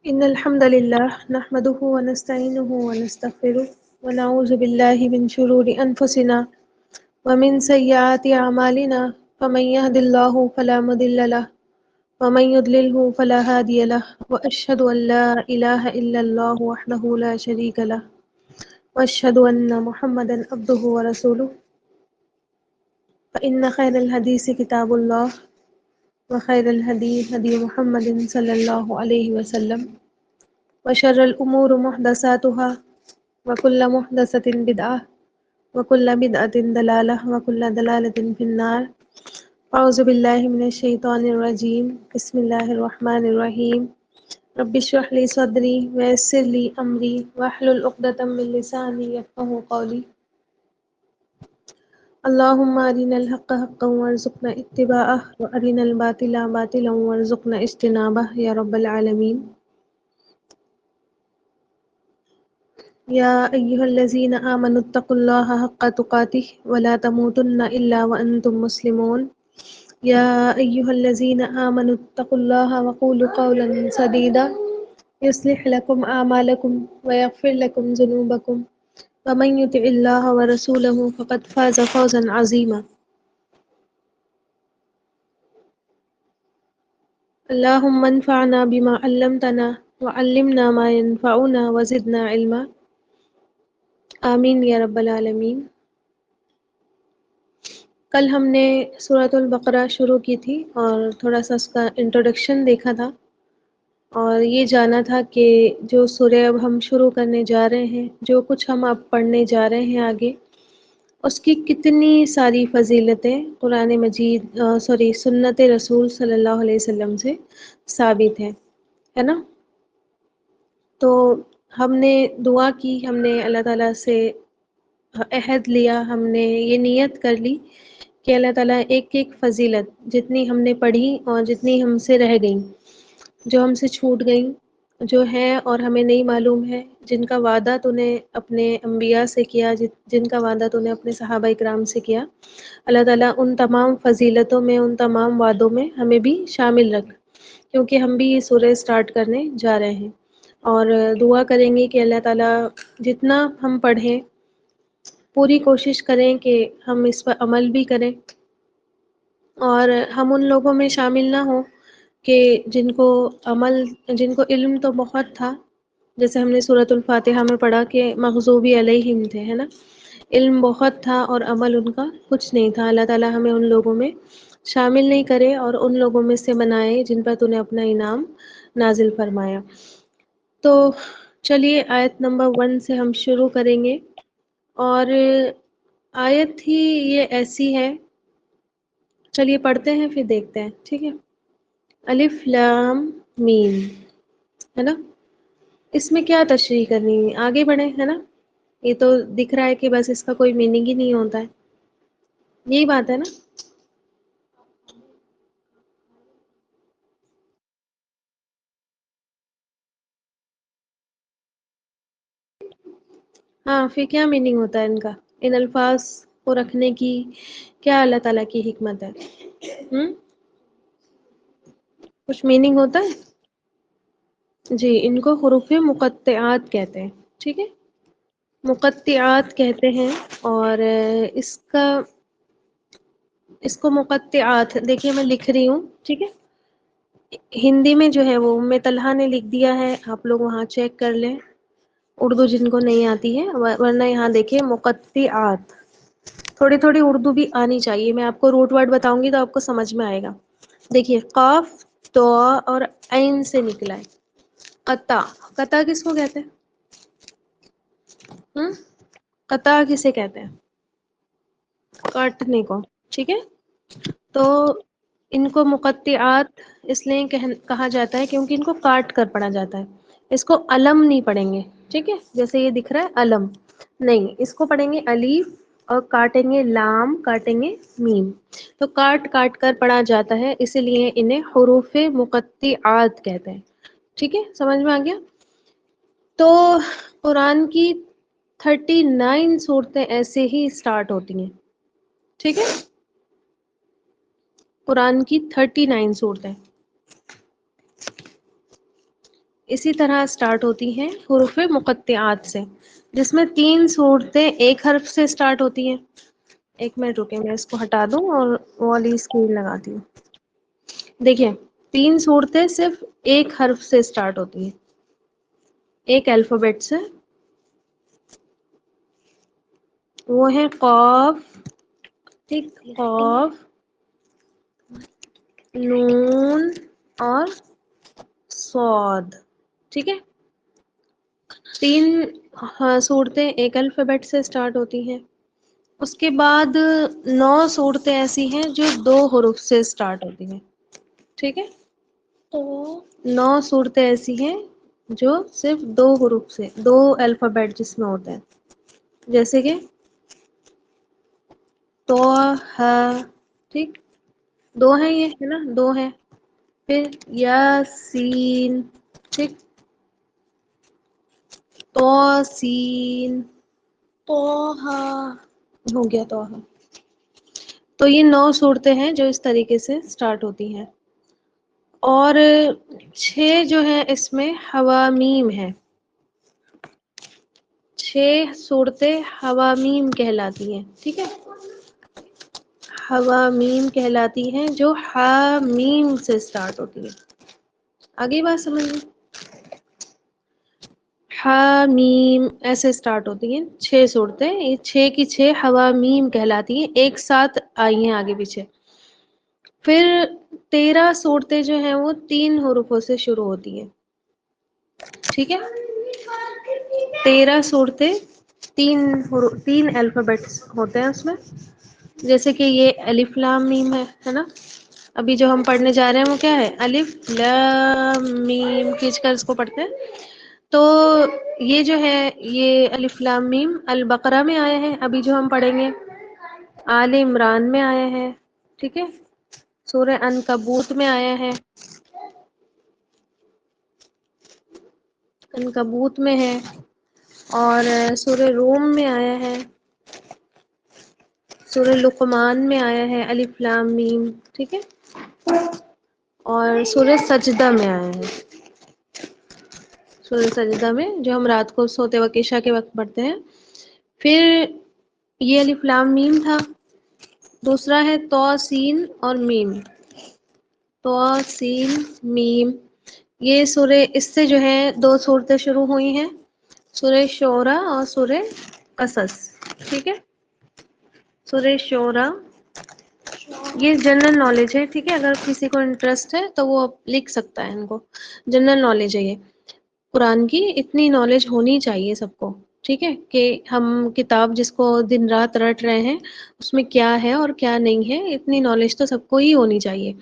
إن الحمد لله نحمده ونستعينه ونستغفره ونعوذ بالله من شرور أنفسنا ومن سيئات أعمالنا فمن يهد الله فلا مضل له ومن يضلله فلا هادي له وأشهد أن لا إله إلا الله وحده لا شريك له وأشهد أن محمدا عبده ورسوله فإن خير الحديث كتاب الله وخير الهدي هدي محمد صلى الله عليه وسلم وشر الأمور محدثاتها وكل محدثة بدعة وكل بدعة ضلالة وكل ضلالة في النار أعوذ بالله من الشيطان الرجيم بسم الله الرحمن الرحيم رب اشرح لي صدري ويسر لي أمري واحلل عقدة من لساني يفقهوا قولي اللهم أرنا الحق حقا وارزقنا اتباعه وأرنا الباطل باطلا وارزقنا اجتنابه يا رب العالمين يا أيها الذين آمنوا اتقوا الله حق تقاته ولا تموتن إلا وأنتم مسلمون يا أيها الذين آمنوا اتقوا الله وقولوا قولا سديدا يصلح لكم أعمالكم ويغفر لكم ذنوبكم ومن يطع الله ورسوله فقد فاز فوزا عظيما اللهم انفعنا بما علمتنا وعلمنا ما ينفعنا وزدنا علما آمین یا رب العالمین۔ کل ہم نے سورۃ البقرہ شروع کی تھی اور تھوڑا سا اس کا انٹروڈکشن دیکھا تھا اور یہ جانا تھا کہ جو سورہ اب ہم شروع کرنے جا رہے ہیں، جو کچھ ہم اب پڑھنے جا رہے ہیں آگے، اس کی کتنی ساری فضیلتیں قرآن مجید سنت رسول صلی اللہ علیہ وسلم سے ثابت ہیں، ہے نا؟ تو ہم نے دعا کی، ہم نے اللہ تعالیٰ سے عہد لیا، ہم نے یہ نیت کر لی کہ اللہ تعالیٰ ایک ایک فضیلت جتنی ہم نے پڑھی اور جتنی ہم سے رہ گئیں، جو ہم سے چھوٹ گئیں، جو ہیں اور ہمیں نہیں معلوم ہے، جن کا وعدہ تو نے اپنے انبیاء سے کیا، جن کا وعدہ تو نے اپنے صحابہ اکرام سے کیا، اللہ تعالیٰ ان تمام فضیلتوں میں، ان تمام وعدوں میں ہمیں بھی شامل رکھ، کیونکہ ہم بھی یہ سورہ سٹارٹ کرنے جا رہے ہیں۔ اور دعا کریں گے کہ اللہ تعالیٰ جتنا ہم پڑھیں پوری کوشش کریں کہ ہم اس پر عمل بھی کریں، اور ہم ان لوگوں میں شامل نہ ہوں کہ جن کو علم تو بہت تھا، جیسے ہم نے سورۃ الفاتحہ میں پڑھا کہ مغضوبی علیہم تھے، ہے نا؟ علم بہت تھا اور عمل ان کا کچھ نہیں تھا۔ اللہ تعالیٰ ہمیں ان لوگوں میں شامل نہیں کرے اور ان لوگوں میں سے بنائے جن پر تو نے اپنا انعام نازل فرمایا۔ تو چلیے آیت نمبر 1 سے ہم شروع کریں گے، اور آیت ہی یہ ایسی ہے، چلیے پڑھتے ہیں پھر دیکھتے ہیں، ٹھیک ہے؟ الف لام میم، ہے نا؟ اس میں کیا تشریح کرنی ہے، آگے بڑھیں، ہے نا؟ یہ تو دکھ رہا ہے کہ بس اس کا کوئی میننگ ہی نہیں ہوتا ہے، یہی بات ہے نا؟ ہاں، پھر کیا میننگ ہوتا ہے ان کا، ان الفاظ کو رکھنے کی کیا اللہ تعالیٰ کی حکمت ہے؟ کچھ میننگ ہوتا ہے؟ جی، ان کو حروف مقطعات کہتے ہیں، ٹھیک ہے؟ مقطعات کہتے ہیں، اور اس کو مقطعات، دیکھیے میں لکھ رہی ہوں، ٹھیک ہے؟ ہندی میں جو ہے وہ ام طلحہ نے لکھ دیا ہے، آپ لوگ وہاں چیک کر لیں، اردو جن کو نہیں آتی ہے، ورنہ یہاں دیکھیے مقطعات، تھوڑی تھوڑی اردو بھی آنی چاہیے، میں آپ کو روٹ ورڈ بتاؤں گی تو آپ کو سمجھ میں آئے گا۔ دیکھیے قاف تو اور عین سے نکلا ہے قطع، قطع کس کو کہتے ہیں؟ قطع کسے کہتے ہیں؟ کاٹنے کو، ٹھیک ہے؟ تو ان کو مقطعات اس لیے کہا جاتا ہے کیونکہ ان کو کاٹ کر پڑھا جاتا ہے، اس کو علم نہیں پڑھیں گے، ٹھیک ہے؟ جیسے یہ دکھ رہا ہے علم، نہیں، اس کو پڑھیں گے الف، اور کاٹیں گے لام، کاٹیں گے میم، تو کاٹ کاٹ کر پڑھا جاتا ہے، اسی لیے انہیں حروف مقطعات کہتے ہیں، ٹھیک ہے؟ سمجھ میں آ گیا؟ تو قرآن کی 39 صورتیں ایسے ہی سٹارٹ ہوتی ہیں، ٹھیک ہے؟ قرآن کی 39 صورتیں، اسی طرح سٹارٹ ہوتی ہیں حروف مقطعات سے، جس میں 3 صورتیں ایک حرف سے سٹارٹ ہوتی ہیں. ایک منٹ رکے، میں اس کو ہٹا دوں اور وہ والی اسکرین لگاتی ہوں. دیکھیں 3 صورتیں صرف ایک حرف سے سٹارٹ ہوتی ہیں، ایک الفابیٹ سے. وہ ہے قاف، ٹھیک، قاف، نون اور صاد. ٹھیک ہے، 3 صورتیں ایک الفابیٹ سے سٹارٹ ہوتی ہیں. اس کے بعد 9 صورتیں ایسی ہیں جو 2 حروف سے سٹارٹ ہوتی ہیں. ٹھیک ہے، تو 9 صورتیں ایسی ہیں جو صرف 2 حروف سے، 2 الفابیٹ جس میں ہوتے ہیں، جیسے کہ تو ہ. ٹھیک، 2 ہیں، یہ ہے نا، 2 ہیں. پھر یاسین، ٹھیک، توسین، طہ، ہو گیا طہ. تو یہ 9 صورتیں ہیں جو اس طریقے سے سٹارٹ ہوتی ہیں. اور 6 جو ہیں اس میں حوامیم ہیں. 6 صورتیں حوامیم کہلاتی ہیں. ٹھیک ہے، حوامیم کہلاتی ہیں جو حامیم سے سٹارٹ ہوتی ہیں. آگے بات سمجھ میں؟ حامیم ایسے سٹارٹ ہوتی ہیں 6 صورتیں. یہ 6 کی 6 حوامیم کہلاتی ہیں، ایک ساتھ آئی ہیں آگے پیچھے. پھر 13 صورتیں جو ہیں وہ 3 حروفوں سے شروع ہوتی ہیں. ٹھیک ہے، 13 صورتیں 3 الفابیٹس ہوتے ہیں اس میں. جیسے کہ یہ الف لام میم ہے نا. ابھی جو ہم پڑھنے جا رہے ہیں وہ کیا ہے؟ الف لام میم، کھینچ کر اس کو پڑھتے ہیں. تو یہ جو ہے یہ الف لام میم البقرہ میں آیا ہے، ابھی جو ہم پڑھیں گے. آل عمران میں آیا ہے. ٹھیک ہے، سورہ عنکبوت میں آیا ہے، عنکبوت میں ہے، اور سورہ روم میں آیا ہے، سورہ لقمان میں آیا ہے الف لام میم. ٹھیک ہے، اور سورہ سجدہ میں آیا ہے. سورہ سجدہ میں جو ہم رات کو سوتے وقت عشاء کے وقت پڑھتے ہیں. پھر یہ الف لام میم تھا. دوسرا ہے تو سین اور میم. تو سین میم، یہ سورہ، اس سے جو ہے 2 صورتیں شروع ہوئی ہیں، سورہ شعراء اور سورہ قصص. ٹھیک ہے، سورہ شعراء یہ جنرل نالج ہے. ٹھیک ہے، اگر کسی کو انٹرسٹ ہے تو وہ لکھ سکتا ہے ان کو. جنرل نالج ہے یہ قرآن کی، اتنی نالج ہونی چاہیے سب کو. ٹھیک ہے، کہ ہم کتاب جس کو دن رات رٹ رہے ہیں اس میں کیا ہے اور کیا نہیں ہے، اتنی نالج تو سب کو ہی ہونی چاہیے.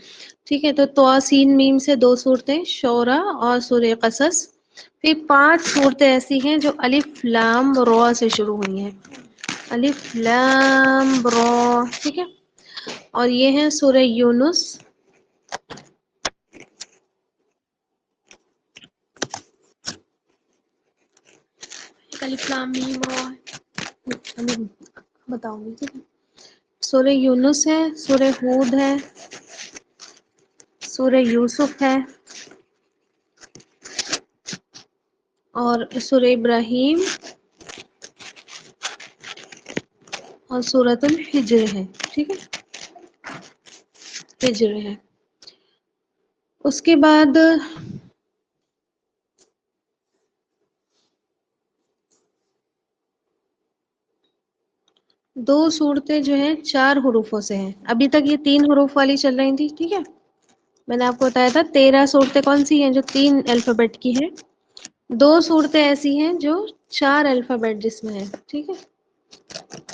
ٹھیک ہے، تو توسین میم سے 2 صورتیں شعراء اور سورہ قصص. پھر 5 صورتیں ایسی ہیں جو الف لام را سے شروع ہوئی ہیں، الف لام را. ٹھیک ہے، اور یہ ہیں سورہ یونس، الف لام میم را بتاؤں گی. ٹھیک ہے، سورہ یونس ہے، سورہ ہود ہے، سورہ یوسف ہے، اور سورہ ابراہیم اور سورۃ الحجر ہے. ٹھیک ہے، ہجر ہے. اس کے بعد 2 صورتیں جو ہیں 4 حروفوں سے ہیں. ابھی تک یہ 3 حروف والی چل رہی تھی. ٹھیک ہے، میں نے آپ کو بتایا تھا 13 صورتیں کون سی ہیں جو 3 الفابیٹ کی ہیں. 2 صورتیں ایسی ہیں جو 4 الفابیٹ جس میں ہے. ٹھیک ہے،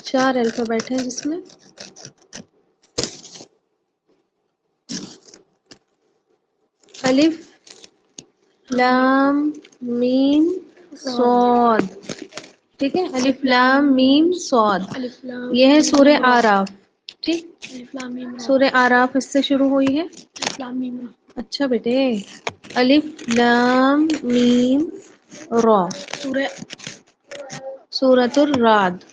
4 الفابیٹ ہیں جس میں. الف لام میم صاد. ٹھیک ہے، الف لام میم صاد. یہ ہے سورہ اعراف. ٹھیک، سورہ اعراف اس سے شروع ہوئی ہے. اچھا بیٹے، الف لام میم را. سورۃ الرعد،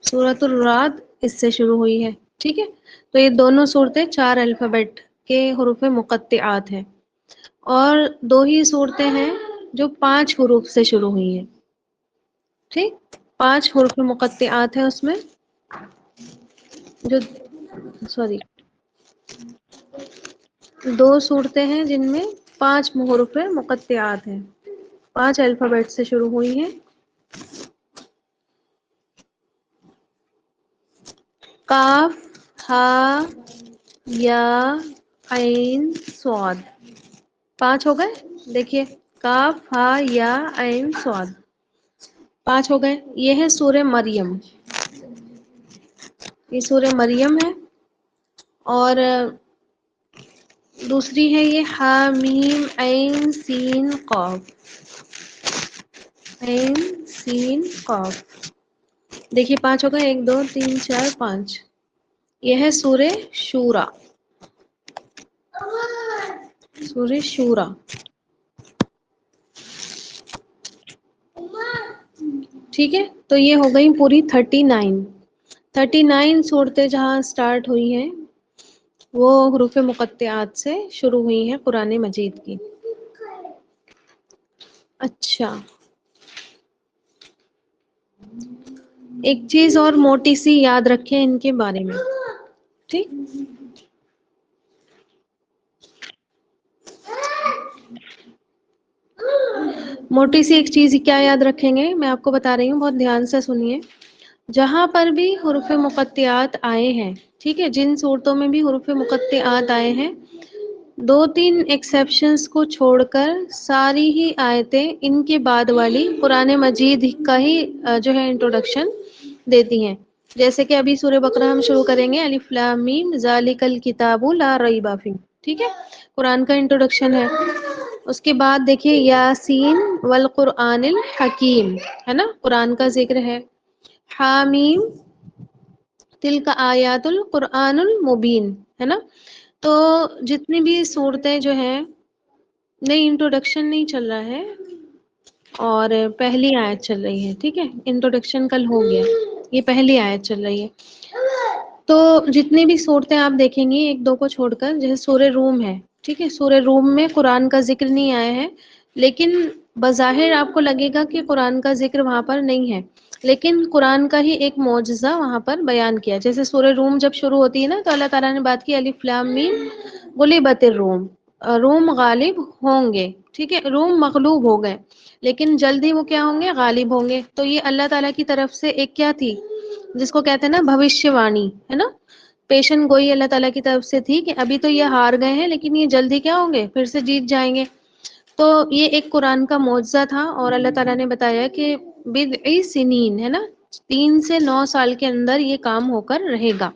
سورۃ الرعد اس سے شروع ہوئی ہے. ٹھیک ہے، تو یہ دونوں صورتیں 4 الفابیٹ کے حروف مقطعات ہیں. اور 2 ہی صورتیں ہیں جو 5 حروف سے شروع ہوئی ہیں، ٹھیک، 5 حروف مقطعات ہیں اس میں، جو سوری 2 صورتیں ہیں جن میں 5 حروف مقطعات ہیں، 5 الفابیٹ سے شروع ہوئی ہیں۔ کاف، ہا، یا، عین، صاد، 5 ہو گئے۔ دیکھیے کاف، ہا، یا، عین، صاد، 5 ہو گئے۔ یہ ہے سورہ مریم، یہ سورہ مریم ہے۔ اور دوسری ہے یہ حامیم عین سین قاف، عین سین قاف، دیکھیے 5 ہو گئے، 1 2 3 4 5۔ یہ ہے سورہ شورا، سورہ شورا، ٹھیک ہے۔ تو یہ ہو گئی پوری 39 صورتیں جہاں سٹارٹ ہوئی ہیں وہ حروف مقطعات سے شروع ہوئی ہیں قرآن مجید کی۔ اچھا، ایک چیز اور موٹی سی یاد رکھیں ان کے بارے میں، ٹھیک، موٹی سی ایک چیز کیا یاد رکھیں گے، میں آپ کو بتا رہی ہوں، بہت دھیان سے سنیے۔ جہاں پر بھی حروف مقطعات آئے ہیں، ٹھیک ہے، جن صورتوں میں بھی حروف مقطعات آئے ہیں، 2-3 ایکسیپشنز کو چھوڑ کر ساری ہی آیتیں ان کے بعد والی قرآن مجید کا ہی جو ہے انٹروڈکشن دیتی ہیں۔ جیسے کہ ابھی سورہ بقرہ ہم شروع کریں گے، الف لام میم ذالک الکتاب لا ریب فیہ، ٹھیک ہے، قرآن کا انٹروڈکشن ہے۔ اس کے بعد دیکھیے یاسین والقرآن الحکیم، ہے نا، قرآن کا ذکر ہے۔ حامیم تلک آیات القرآن المبین، ہے نا۔ تو جتنی بھی صورتیں جو ہیں، نہیں انٹروڈکشن نہیں چل رہا ہے اور پہلی آیت چل رہی ہے، ٹھیک ہے، انٹروڈکشن کل ہو گیا، یہ پہلی آیت چل رہی ہے۔ تو جتنی بھی صورتیں آپ دیکھیں گی 1-2 کو چھوڑ کر، جیسے سورہ روم ہے، ٹھیک ہے، سورہ روم میں قرآن کا ذکر نہیں آیا ہے، لیکن بظاہر آپ کو لگے گا کہ قرآن کا ذکر وہاں پر نہیں ہے، لیکن قرآن کا ہی ایک معجزہ وہاں پر بیان کیا۔ جیسے سورہ روم جب شروع ہوتی ہے نا تو اللہ تعالیٰ نے بات کی الف لام میم غلبت الروم، روم غالب ہوں گے، ٹھیک ہے، روم مغلوب ہو گئے، لیکن جلدی وہ کیا ہوں گے، غالب ہوں گے۔ تو یہ اللہ تعالیٰ کی طرف سے ایک کیا تھی، جس کو کہتے ہیں نا بھوشیہ وانی، ہے نا، پیشن گوئی اللہ تعالیٰ کی طرف سے تھی کہ ابھی تو یہ ہار گئے ہیں لیکن یہ جلدی کیا ہوں گے، پھر سے جیت جائیں گے۔ تو یہ ایک قرآن کا معجزہ تھا، اور اللہ تعالیٰ نے بتایا کہ بضع سنین، ہے نا، 3 سے 9 سال کے اندر یہ کام ہو کر رہے گا۔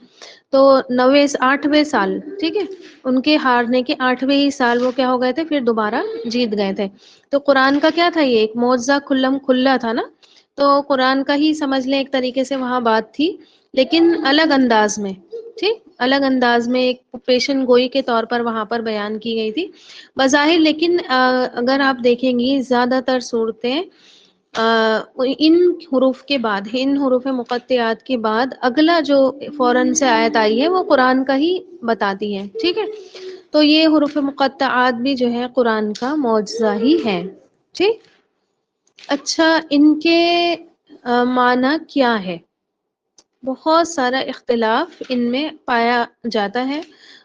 تو 8ویں سال، ٹھیک ہے، ان کے ہارنے کے 8ویں ہی سال وہ کیا ہو گئے تھے، پھر دوبارہ جیت گئے تھے۔ تو قرآن کا کیا تھا، یہ ایک معجزہ کھلم کھلا تھا نا۔ تو قرآن کا ہی سمجھ لیں ایک طریقے سے وہاں بات تھی، لیکن الگ انداز میں، ٹھیک، الگ انداز میں ایک پیشن گوئی کے طور پر وہاں پر بیان کی گئی تھی بظاہر۔ لیکن اگر آپ دیکھیں گی زیادہ تر صورتیں ان حروف کے بعد، ان حروف مقطعات کے بعد اگلا جو فوراً سے آیت آئی ہے وہ قرآن کا ہی بتاتی ہے، ٹھیک ہے۔ تو یہ حروف مقطعات بھی جو ہے قرآن کا معجزہ ہی ہے، ٹھیک۔ اچھا، ان کے معنی کیا ہے؟ بہت سارا اختلاف ان میں پایا جاتا ہے،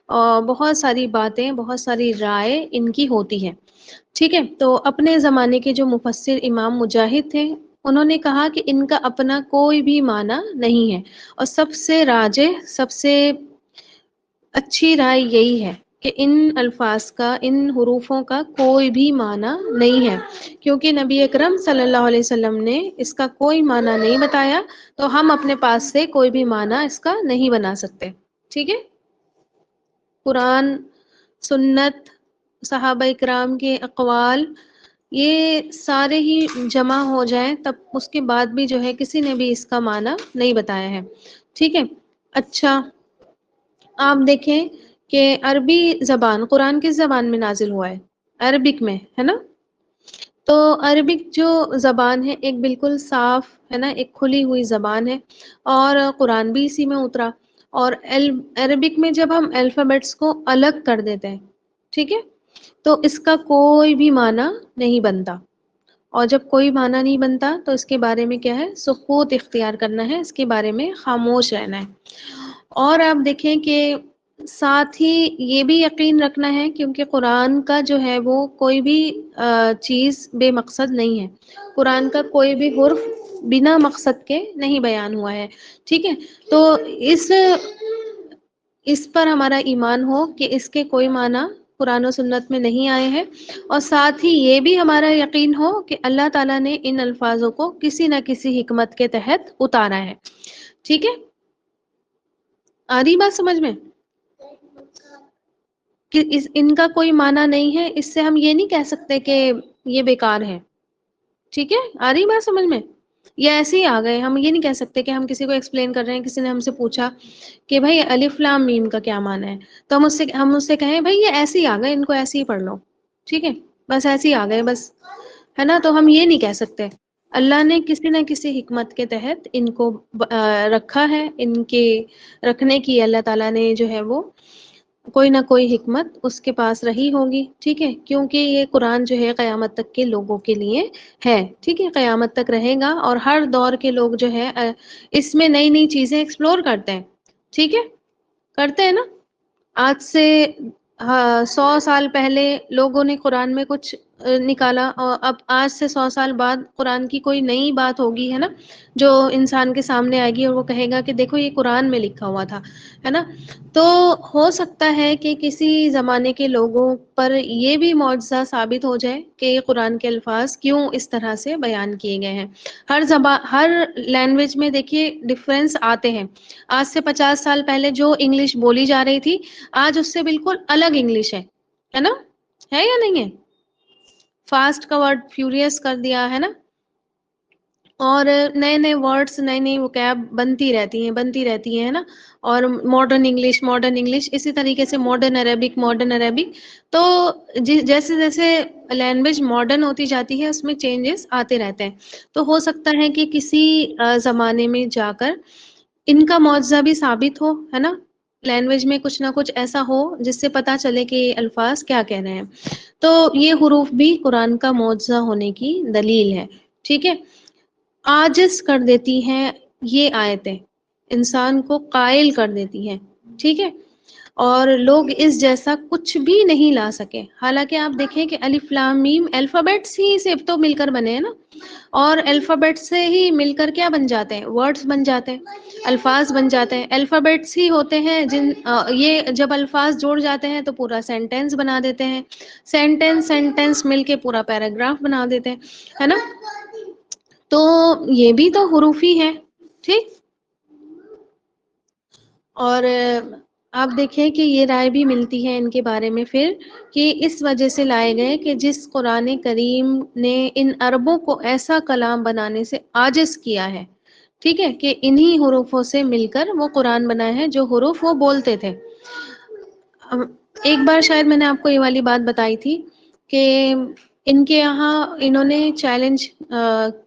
اور بہت ساری باتیں، بہت ساری رائے ان کی ہوتی ہے، ٹھیک ہے۔ تو اپنے زمانے کے جو مفسر امام مجاہد تھے، انہوں نے کہا کہ ان کا اپنا کوئی بھی معنی نہیں ہے، اور سب سے راجح، سب سے اچھی رائے یہی ہے کہ ان الفاظ کا، ان حروفوں کا کوئی بھی معنی نہیں ہے، کیونکہ نبی اکرم صلی اللہ علیہ وسلم نے اس کا کوئی معنی نہیں بتایا، تو ہم اپنے پاس سے کوئی بھی معنی اس کا نہیں بنا سکتے، ٹھیک ہے۔ قرآن، سنت، صحابہ اکرام کے اقوال، یہ سارے ہی جمع ہو جائیں تب اس کے بعد بھی جو ہے کسی نے بھی اس کا معنی نہیں بتایا ہے، ٹھیک ہے۔ اچھا، آپ دیکھیں کہ عربی زبان، قرآن کس زبان میں نازل ہوا ہے، عربک میں، ہے نا۔ تو عربک جو زبان ہے ایک بالکل صاف، ہے نا، ایک کھلی ہوئی زبان ہے، اور قرآن بھی اسی میں اترا۔ اور عربک میں جب ہم الفابیٹس کو الگ کر دیتے ہیں، ٹھیک ہے، تو اس کا کوئی بھی معنی نہیں بنتا، اور جب کوئی معنی نہیں بنتا تو اس کے بارے میں کیا ہے، سکوت اختیار کرنا ہے، اس کے بارے میں خاموش رہنا ہے۔ اور آپ دیکھیں کہ ساتھ ہی یہ بھی یقین رکھنا ہے، کیونکہ قرآن کا جو ہے وہ کوئی بھی چیز بے مقصد نہیں ہے، قرآن کا کوئی بھی حرف بنا مقصد کے نہیں بیان ہوا ہے، ٹھیک ہے؟ تو اس اس پر ہمارا ایمان ہو کہ اس کے کوئی معنی قرآن و سنت میں نہیں آئے ہیں، اور ساتھ ہی یہ بھی ہمارا یقین ہو کہ اللہ تعالیٰ نے ان الفاظوں کو کسی نہ کسی حکمت کے تحت اتارا ہے، ٹھیک ہے؟ آ رہی بات سمجھ میں؟ کہ ان کا کوئی معنی نہیں ہے، اس سے ہم یہ نہیں کہہ سکتے کہ یہ بیکار ہے، ٹھیک ہے؟ آ رہی بات سمجھ میں؟ یا ایسے ہی آ گئے، ہم یہ نہیں کہہ سکتے کہ ہم کسی کو ایکسپلین کر رہے ہیں، کسی نے ہم سے پوچھا کہ بھائی الف لام میم کا کیا معنی ہے، تو ہم اس سے کہیں بھائی یہ ایسے ہی آ گئے، ان کو ایسے ہی پڑھ لو، ٹھیک ہے؟ بس ایسے ہی آ گئے بس، ہے نا؟ تو ہم یہ نہیں کہہ سکتے، اللہ نے کسی نہ کسی حکمت کے تحت ان کو رکھا ہے، ان کے رکھنے کی اللہ تعالیٰ نے جو ہے وہ کوئی نہ کوئی حکمت اس کے پاس رہی ہوگی، ٹھیک ہے؟ کیونکہ یہ قرآن جو ہے قیامت تک کے لوگوں کے لیے ہے، ٹھیک ہے؟ قیامت تک رہے گا، اور ہر دور کے لوگ جو ہے اس میں نئی نئی چیزیں ایکسپلور کرتے ہیں، ٹھیک ہے؟ کرتے ہیں نا؟ آج سے 100 سال پہلے لوگوں نے قرآن میں کچھ نکالا، اور اب آج سے 100 سال بعد قرآن کی کوئی نئی بات ہوگی، ہے نا؟ جو انسان کے سامنے آئے گی اور وہ کہے گا کہ دیکھو یہ قرآن میں لکھا ہوا تھا، ہے نا؟ تو ہو سکتا ہے کہ کسی زمانے کے لوگوں پر یہ بھی معجزہ ثابت ہو جائے کہ یہ قرآن کے الفاظ کیوں اس طرح سے بیان کیے گئے ہیں۔ ہر لینگویج میں دیکھیے ڈفرینس آتے ہیں، آج سے 50 سال پہلے جو انگلش بولی جا رہی تھی، آج اس سے بالکل الگ انگلش ہے نا؟ ہے یا نہیں ہے؟ فاسٹ کا ورڈ فیوریس کر دیا ہے نا؟ اور نئے نئے ورڈس، نئی نئی وکیب بنتی رہتی ہیں نا؟ اور ماڈرن انگلش اسی طریقے سے ماڈرن عربک، تو جیسے جیسے لینگویج ماڈرن ہوتی جاتی ہے اس میں چینجز آتے رہتے ہیں، تو ہو سکتا ہے کہ کسی زمانے میں جا کر ان کا معجزہ بھی ثابت ہو، ہے نا؟ لینگویج میں کچھ نہ کچھ ایسا ہو جس سے پتہ چلے کہ یہ الفاظ کیا کہہ رہے ہیں، تو یہ حروف بھی قرآن کا معجزہ ہونے کی دلیل ہے، ٹھیک ہے؟ عاجز کر دیتی ہیں یہ آیتیں، انسان کو قائل کر دیتی ہیں، ٹھیک ہے؟ اور لوگ اس جیسا کچھ بھی نہیں لا سکے، حالانکہ آپ دیکھیں کہ الف لام میم الفابیٹس ہی سے تو مل کر بنے ہیں نا، اور الفابیٹ سے ہی مل کر کیا بن جاتے ہیں؟ ورڈز بن جاتے ہیں، الفاظ بن جاتے ہیں، الفابیٹس ہی ہوتے ہیں یہ جب الفاظ جوڑ جاتے ہیں تو پورا سینٹینس بنا دیتے ہیں، سینٹینس مل کے پورا پیراگراف بنا دیتے ہیں، ہے نا؟ تو یہ بھی تو حروف ہی ہے، ٹھیک؟ اور آپ دیکھیں کہ یہ رائے بھی ملتی ہے ان کے بارے میں پھر، کہ اس وجہ سے لائے گئے کہ جس قرآن کریم نے ان عربوں کو ایسا کلام بنانے سے عاجز کیا ہے، ٹھیک ہے، کہ انہی حروفوں سے مل کر وہ قرآن بنا ہے جو حروف وہ بولتے تھے۔ ایک بار شاید میں نے آپ کو یہ والی بات بتائی تھی کہ ان کے یہاں انہوں نے چیلنج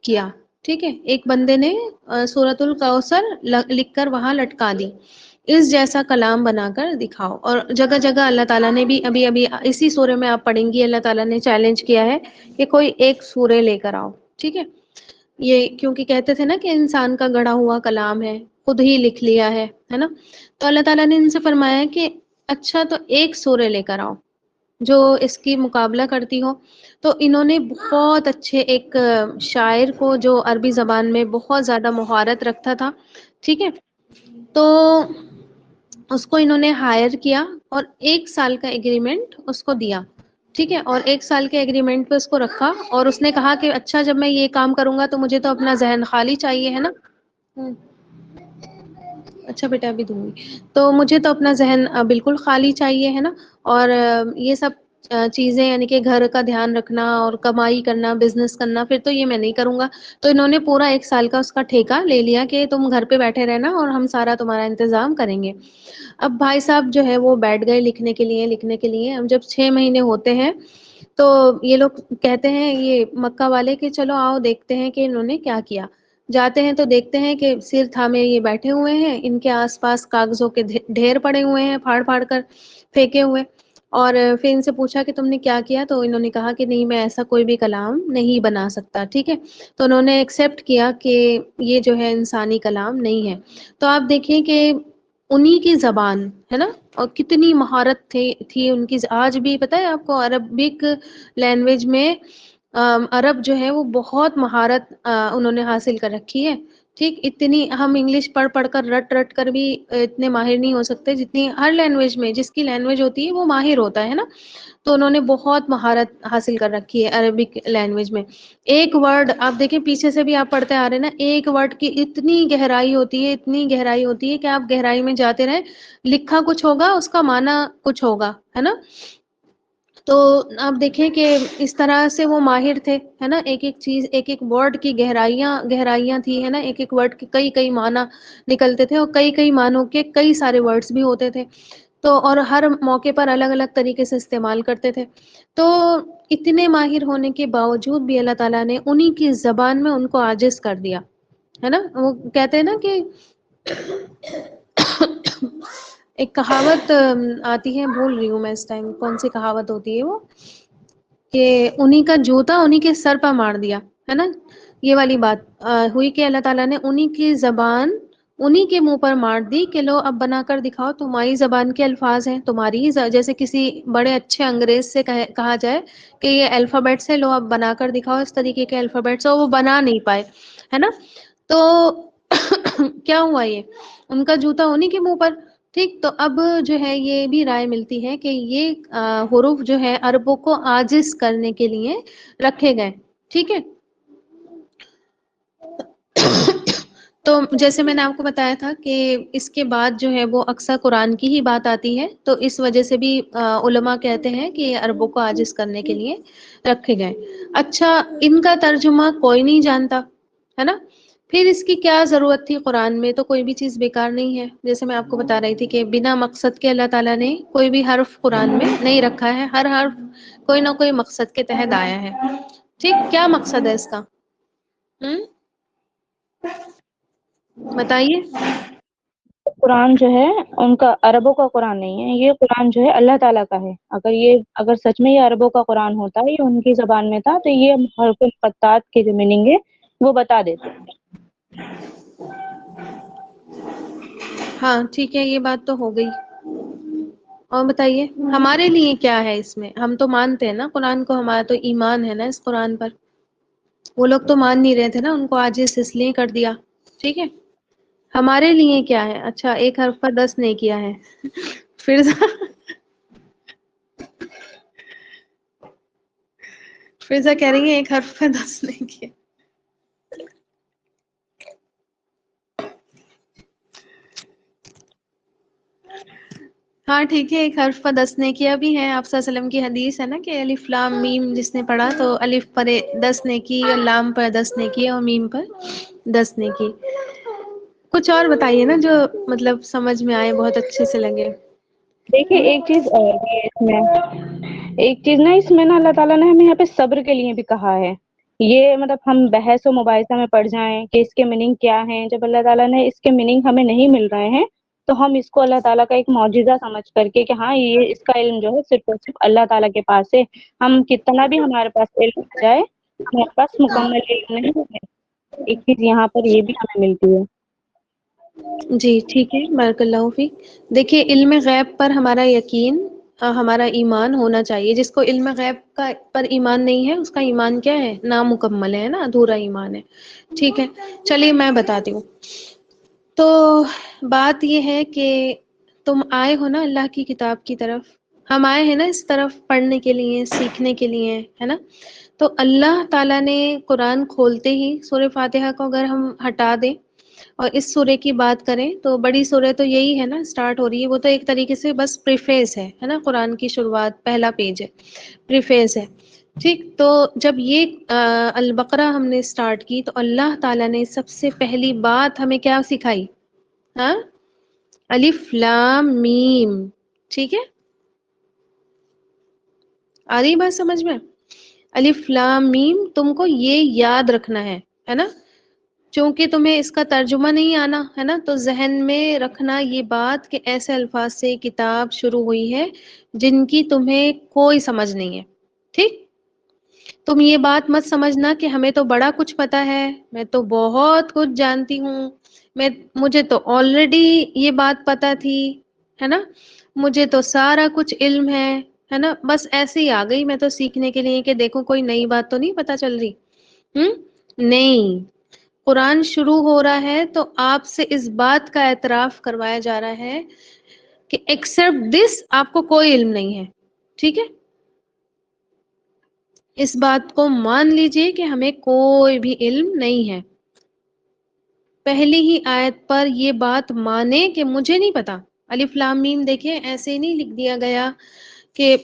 کیا، ٹھیک ہے؟ ایک بندے نے سورۃ الکوثر لکھ کر وہاں لٹکا دی، اس جیسا کلام بنا کر دکھاؤ، اور جگہ جگہ اللہ تعالیٰ نے بھی ابھی اسی سورے میں آپ پڑھیں گی، اللہ تعالیٰ نے چیلنج کیا ہے کہ کوئی ایک سورے لے کر آؤ، ٹھیک ہے؟ یہ کیونکہ کہتے تھے نا کہ انسان کا گڑھا ہوا کلام ہے، خود ہی لکھ لیا ہے نا؟ تو اللہ تعالیٰ نے ان سے فرمایا کہ اچھا تو ایک سورہ لے کر آؤ جو اس کی مقابلہ کرتی ہو۔ تو انہوں نے بہت اچھے ایک شاعر کو جو عربی زبان میں بہت زیادہ مہارت رکھتا تھا، ٹھیک ہے، تو اس کو انہوں نے ہائر کیا اور 1 سال کا ایگریمنٹ اس کو دیا، ٹھیک ہے؟ اور 1 سال کے ایگریمنٹ پہ اس کو رکھا، اور اس نے کہا کہ اچھا جب میں یہ کام کروں گا تو مجھے تو اپنا ذہن خالی چاہیے، ہے نا؟ اچھا بیٹا ابھی دوں گی، تو مجھے تو اپنا ذہن بالکل خالی چاہیے، ہے نا؟ اور یہ سب چیزیں یعنی کہ گھر کا دھیان رکھنا اور کمائی کرنا، بزنس کرنا، پھر تو یہ میں نہیں کروں گا۔ تو انہوں نے پورا 1 سال کا اس کا ٹھیکہ لے لیا کہ تم گھر پہ بیٹھے رہنا اور ہم سارا تمہارا انتظام کریں گے۔ اب بھائی صاحب جو ہے وہ بیٹھ گئے لکھنے کے لیے، اب جب 6 مہینے ہوتے ہیں تو یہ لوگ کہتے ہیں یہ مکہ والے کہ چلو آؤ دیکھتے ہیں کہ انہوں نے کیا کیا۔ جاتے ہیں تو دیکھتے ہیں کہ سر تھامے یہ بیٹھے ہوئے ہیں، ان کے آس پاس کاغذوں کے ڈھیر پڑے ہوئے ہیں، پھاڑ پھاڑ کر پھینکے ہوئے، اور پھر ان سے پوچھا کہ تم نے کیا کیا، تو انہوں نے کہا کہ نہیں میں ایسا کوئی بھی کلام نہیں بنا سکتا، ٹھیک ہے. تو انہوں نے ایکسیپٹ کیا کہ یہ جو ہے انسانی کلام نہیں ہے. تو آپ دیکھیں کہ انہی کی زبان ہے نا، اور کتنی مہارت تھی ان کی. آج بھی پتہ ہے آپ کو عربک لینگویج میں عرب جو ہے وہ بہت مہارت انہوں نے حاصل کر رکھی ہے. ٹھیک، اتنی ہم انگلش پڑھ پڑھ کر رٹ رٹ کر بھی اتنے ماہر نہیں ہو سکتے جتنی ہر لینگویج میں جس کی لینگویج ہوتی ہے وہ ماہر ہوتا ہے نا. تو انہوں نے بہت مہارت حاصل کر رکھی ہے عربک لینگویج میں. ایک ورڈ آپ دیکھیں پیچھے سے بھی آپ پڑھتے آ رہے ہیں نا، ایک ورڈ کی اتنی گہرائی ہوتی ہے، اتنی گہرائی ہوتی ہے کہ آپ گہرائی میں جاتے رہیں، لکھا کچھ ہوگا اس کا معنی کچھ ہوگا، ہے نا. تو آپ دیکھیں کہ اس طرح سے وہ ماہر تھے، ہے نا. ایک ایک چیز، ایک ایک ورڈ کی گہرائیاں گہرائیاں تھی، ہے نا. ایک ایک ورڈ کے کئی کئی معنی نکلتے تھے، اور کئی کئی معنوں کے کئی سارے ورڈز بھی ہوتے تھے. تو اور ہر موقع پر الگ الگ طریقے سے استعمال کرتے تھے. تو اتنے ماہر ہونے کے باوجود بھی اللہ تعالیٰ نے انہی کی زبان میں ان کو عاجز کر دیا، ہے نا. وہ کہتے ہیں نا کہ ایک کہاوت آتی ہے، بھول رہی ہوں میں اس ٹائم کون سی کہاوت ہوتی ہے وہ، کہ انہی کا جوتا انہی کے سر پہ مار دیا، ہے نا. یہ والی بات ہوئی کہ اللہ تعالیٰ نے انہی کی زبان انہی کے منہ پر مار دی کہ لو اب بنا کر دکھاؤ، تمہاری زبان کے الفاظ ہیں، تمہاری جیسے کسی بڑے اچھے انگریز سے کہا جائے کہ یہ الفابیٹس ہے، لو اب بنا کر دکھاؤ اس طریقے کے الفابیٹس، اور وہ بنا نہیں پائے، ہے نا. تو کیا ہوا، یہ ان کا جوتا انہی کے منہ پر. ٹھیک، تو اب جو ہے یہ بھی رائے ملتی ہے کہ یہ حروف جو ہے عربوں کو عاجز کرنے کے لیے رکھے گئے، ٹھیک ہے. تو جیسے میں نے آپ کو بتایا تھا کہ اس کے بعد جو ہے وہ اکثر قرآن کی ہی بات آتی ہے، تو اس وجہ سے بھی علماء کہتے ہیں کہ عربوں کو عاجز کرنے کے لیے رکھے گئے. اچھا، ان کا ترجمہ کوئی نہیں جانتا، ہے نا. پھر اس کی کیا ضرورت تھی، قرآن میں تو کوئی بھی چیز بیکار نہیں ہے. جیسے میں آپ کو بتا رہی تھی کہ بنا مقصد کے اللہ تعالیٰ نے کوئی بھی حرف قرآن میں نہیں رکھا ہے، ہر حرف کوئی نہ کوئی مقصد کے تحت آیا ہے. ٹھیک، کیا مقصد ہے اس کا؟ ہم بتائیے. قرآن جو ہے ان کا عربوں کا قرآن نہیں ہے، یہ قرآن جو ہے اللہ تعالیٰ کا ہے. اگر سچ میں یہ عربوں کا قرآن ہوتا، یہ ان کی زبان میں تھا، تو یہ حروف القطات کے جو میننگ ہے وہ بتا دیتے. ہاں ٹھیک ہے، یہ بات تو ہو گئی. اور بتائیے ہمارے لیے کیا ہے اس میں؟ ہم تو مانتے ہیں نا قرآن کو، ہمارا تو ایمان ہے نا اس قرآن پر. وہ لوگ تو مان نہیں رہے تھے نا، ان کو عاجز اس لیے کر دیا. ٹھیک ہے، ہمارے لیے کیا ہے؟ اچھا، ایک حرف پر 10 نہیں کیا ہے. پھر فضا کہہ رہی ہے ایک حرف پر 10 نہیں کیا. ہاں ٹھیک ہے، ایک حرف پر 10 نیکیاں بھی ہیں. آپ صلی اللہ علیہ وسلم کی حدیث ہے نا کہ الف لام میم جس نے پڑھا تو الف پر 10 نیکی، اور لام پر 10 نیکی، اور میم پر 10 نیکی. کچھ اور بتائیے نا جو مطلب سمجھ میں آئے، بہت اچھے سے لگے. دیکھیے ایک چیز اور بھی ہے اس میں، ایک چیز نا اس میں نا اللہ تعالیٰ نے ہمیں یہاں پہ صبر کے لیے بھی کہا ہے. یہ مطلب ہم بحث و مباحثہ میں پڑ جائیں کہ اس کے میننگ کیا ہیں، جب اللہ تعالیٰ نے اس کے میننگ ہمیں نہیں مل رہے ہیں تو ہم اس کو اللہ تعالیٰ کا ایک معجزہ سمجھ کر کے کہ ہاں یہ اس کا علم جو ہے صرف اور صرف اللہ تعالیٰ کے پاس ہے. ہم کتنا بھی ہمارے پاس علم آ جائے، ہمارے پاس مکمل علم نہیں ہے. ایک چیز یہاں پر یہ بھی ہمیں ملتی ہے. جی ٹھیک ہے، بارک اللہ فیک. دیکھیے علم غیب پر ہمارا یقین، ہمارا ایمان ہونا چاہیے. جس کو علم غیب کا پر ایمان نہیں ہے اس کا ایمان کیا ہے؟ نامکمل ہے نا، ادھورا ایمان ہے. ٹھیک ہے، چلیے میں بتاتی ہوں. تو بات یہ ہے کہ تم آئے ہو نا اللہ کی کتاب کی طرف، ہم آئے ہیں نا اس طرف پڑھنے کے لیے، سیکھنے کے لیے، ہے نا. تو اللہ تعالیٰ نے قرآن کھولتے ہی سورہ فاتحہ کو اگر ہم ہٹا دیں اور اس سورے کی بات کریں تو بڑی سورہ تو یہی ہے نا سٹارٹ ہو رہی ہے، وہ تو ایک طریقے سے بس پریفیس ہے نا. قرآن کی شروعات، پہلا پیج ہے، پریفیس ہے. ٹھیک، تو جب یہ البقرہ ہم نے سٹارٹ کی تو اللہ تعالیٰ نے سب سے پہلی بات ہمیں کیا سکھائی؟ ہاں، الف لام میم. ٹھیک ہے، آ رہی بات سمجھ میں؟ الف لام میم، تم کو یہ یاد رکھنا ہے نا. چونکہ تمہیں اس کا ترجمہ نہیں آنا ہے نا، تو ذہن میں رکھنا یہ بات کہ ایسے الفاظ سے کتاب شروع ہوئی ہے جن کی تمہیں کوئی سمجھ نہیں ہے، ٹھیک؟ تم یہ بات مت سمجھنا کہ ہمیں تو بڑا کچھ پتا ہے، میں تو بہت کچھ جانتی ہوں، مجھے تو آلریڈی یہ بات پتا تھی، ہے نا، مجھے تو سارا کچھ علم ہے نا، بس ایسے ہی آ گئی میں تو سیکھنے کے لیے کہ دیکھو کوئی نئی بات تو نہیں پتا چل رہی۔ نہیں، قرآن شروع ہو رہا ہے تو آپ سے اس بات کا اعتراف کروایا جا رہا ہے کہ ایکسپٹ دس آپ کو کوئی علم نہیں ہے، ٹھیک ہے؟ اس بات کو مان لیجئے کہ ہمیں کوئی بھی علم نہیں ہے۔ پہلی ہی آیت پر یہ بات مانے کہ مجھے نہیں پتا۔ الف لام میم دیکھیں ایسے نہیں لکھ دیا گیا کہ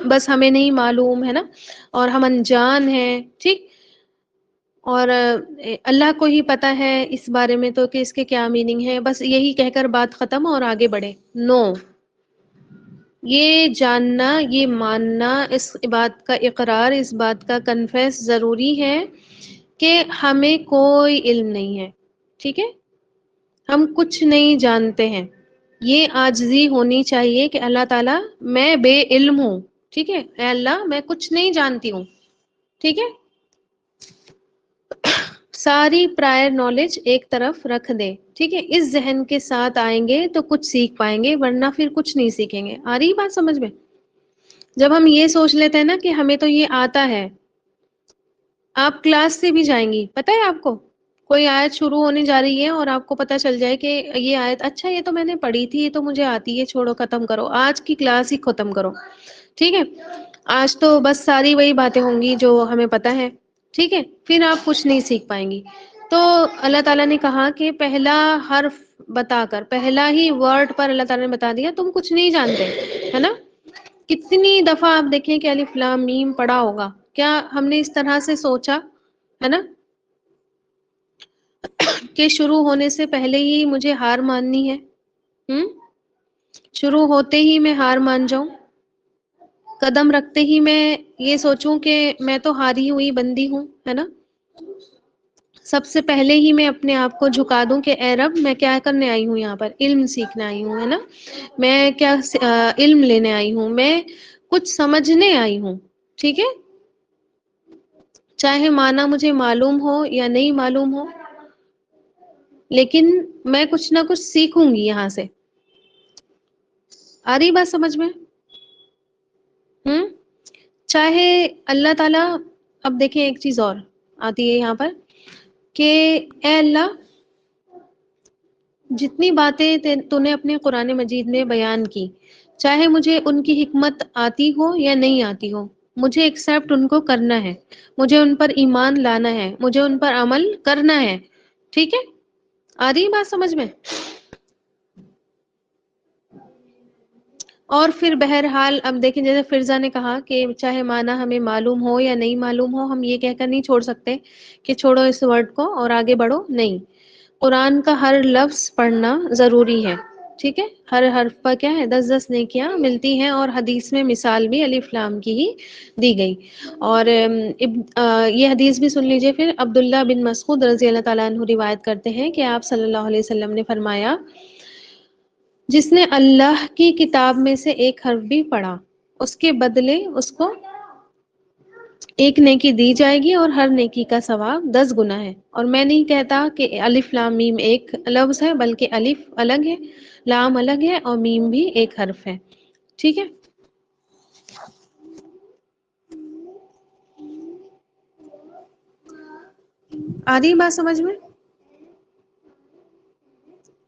بس ہمیں نہیں معلوم ہے نا، اور ہم انجان ہیں، ٹھیک، اور اللہ کو ہی پتا ہے اس بارے میں تو کہ اس کے کیا میننگ ہے، بس یہی کہہ کر بات ختم اور آگے بڑھے۔ نو، یہ جاننا، یہ ماننا، اس بات کا اقرار، اس بات کا کنفیس ضروری ہے کہ ہمیں کوئی علم نہیں ہے، ٹھیک ہے، ہم کچھ نہیں جانتے ہیں۔ یہ عاجزی ہونی چاہیے کہ اللہ تعالیٰ میں بے علم ہوں، ٹھیک ہے، اے اللہ میں کچھ نہیں جانتی ہوں، ٹھیک ہے، ساری پرائر نالج ایک طرف رکھ دے، ٹھیک ہے، اس ذہن کے ساتھ آئیں گے تو کچھ سیکھ پائیں گے، ورنہ پھر کچھ نہیں سیکھیں گے۔ آ رہی بات سمجھ میں؟ جب ہم یہ سوچ لیتے ہیں نا کہ ہمیں تو یہ آتا ہے، آپ کلاس سے بھی جائیں گی، پتہ ہے آپ کو کوئی آیت شروع ہونے جا رہی ہے اور آپ کو پتہ چل جائے کہ یہ آیت اچھا یہ تو میں نے پڑھی تھی، یہ تو مجھے آتی ہے، چھوڑو ختم کرو، آج کی کلاس ہی ختم کرو، ٹھیک ہے، آج تو بس ساری وہی باتیں ہوں گی جو ہمیں پتہ ہے، ٹھیک ہے، پھر آپ کچھ نہیں سیکھ پائیں گی۔ تو اللہ تعالیٰ نے کہا کہ پہلا حرف بتا کر، پہلا ہی ورڈ پر اللہ تعالیٰ نے بتا دیا تم کچھ نہیں جانتے، ہے نا۔ کتنی دفعہ آپ دیکھیں کہ الف لام میم پڑھا ہوگا، کیا ہم نے اس طرح سے سوچا ہے نا کہ شروع ہونے سے پہلے ہی مجھے ہار ماننی ہے، شروع ہوتے ہی میں ہار مان جاؤں، قدم رکھتے ہی میں یہ سوچوں کہ میں تو ہاری ہوئی بندی ہوں، ہے نا، سب سے پہلے ہی میں اپنے آپ کو جھکا دوں کہ اے رب میں کیا کرنے آئی ہوں، یہاں پر علم سیکھنے آئی ہوں، ہے نا، میں کیا علم لینے آئی ہوں، میں کچھ سمجھنے آئی ہوں، ٹھیک ہے، چاہے معنی مجھے معلوم ہو یا نہیں معلوم ہو، لیکن میں کچھ نہ کچھ سیکھوں گی یہاں سے۔ آ رہی بات سمجھ میں؟ چاہے اللہ تعالیٰ، اب دیکھیں ایک چیز اور آتی ہے یہاں پر کہ اے اللہ جتنی باتیں تو نے اپنے قرآن مجید میں بیان کی، چاہے مجھے ان کی حکمت آتی ہو یا نہیں آتی ہو، مجھے ایکسیپٹ ان کو کرنا ہے، مجھے ان پر ایمان لانا ہے، مجھے ان پر عمل کرنا ہے، ٹھیک ہے، آ رہی بات سمجھ میں؟ اور پھر بہرحال اب دیکھیں جیسے فرزا نے کہا کہ چاہے معنی ہمیں معلوم ہو یا نہیں معلوم ہو، ہم یہ کہہ کر نہیں چھوڑ سکتے کہ چھوڑو اس ورڈ کو اور آگے بڑھو، نہیں، قرآن کا ہر لفظ پڑھنا ضروری ہے، ٹھیک ہے، ہر حرف پر کیا ہے 10 نیکیاں ملتی ہیں، اور حدیث میں مثال بھی الف لام کی ہی دی گئی۔ اور یہ حدیث بھی سن لیجئے پھر، عبداللہ بن مسعود رضی اللہ تعالیٰ عنہ روایت کرتے ہیں کہ آپ صلی اللہ علیہ وسلم نے فرمایا جس نے اللہ کی کتاب میں سے ایک حرف بھی پڑھا اس کے بدلے اس کو ایک نیکی دی جائے گی اور ہر نیکی کا ثواب 10 گنا ہے۔ اور میں نہیں کہتا کہ الف لام میم ایک لفظ ہے، بلکہ الف الگ ہے، لام الگ ہے، اور میم بھی ایک حرف ہے، ٹھیک ہے۔ آ رہی بات سمجھ میں؟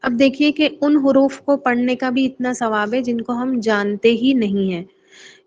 اب دیکھیے کہ ان حروف کو پڑھنے کا بھی اتنا ثواب ہے جن کو ہم جانتے ہی نہیں ہیں۔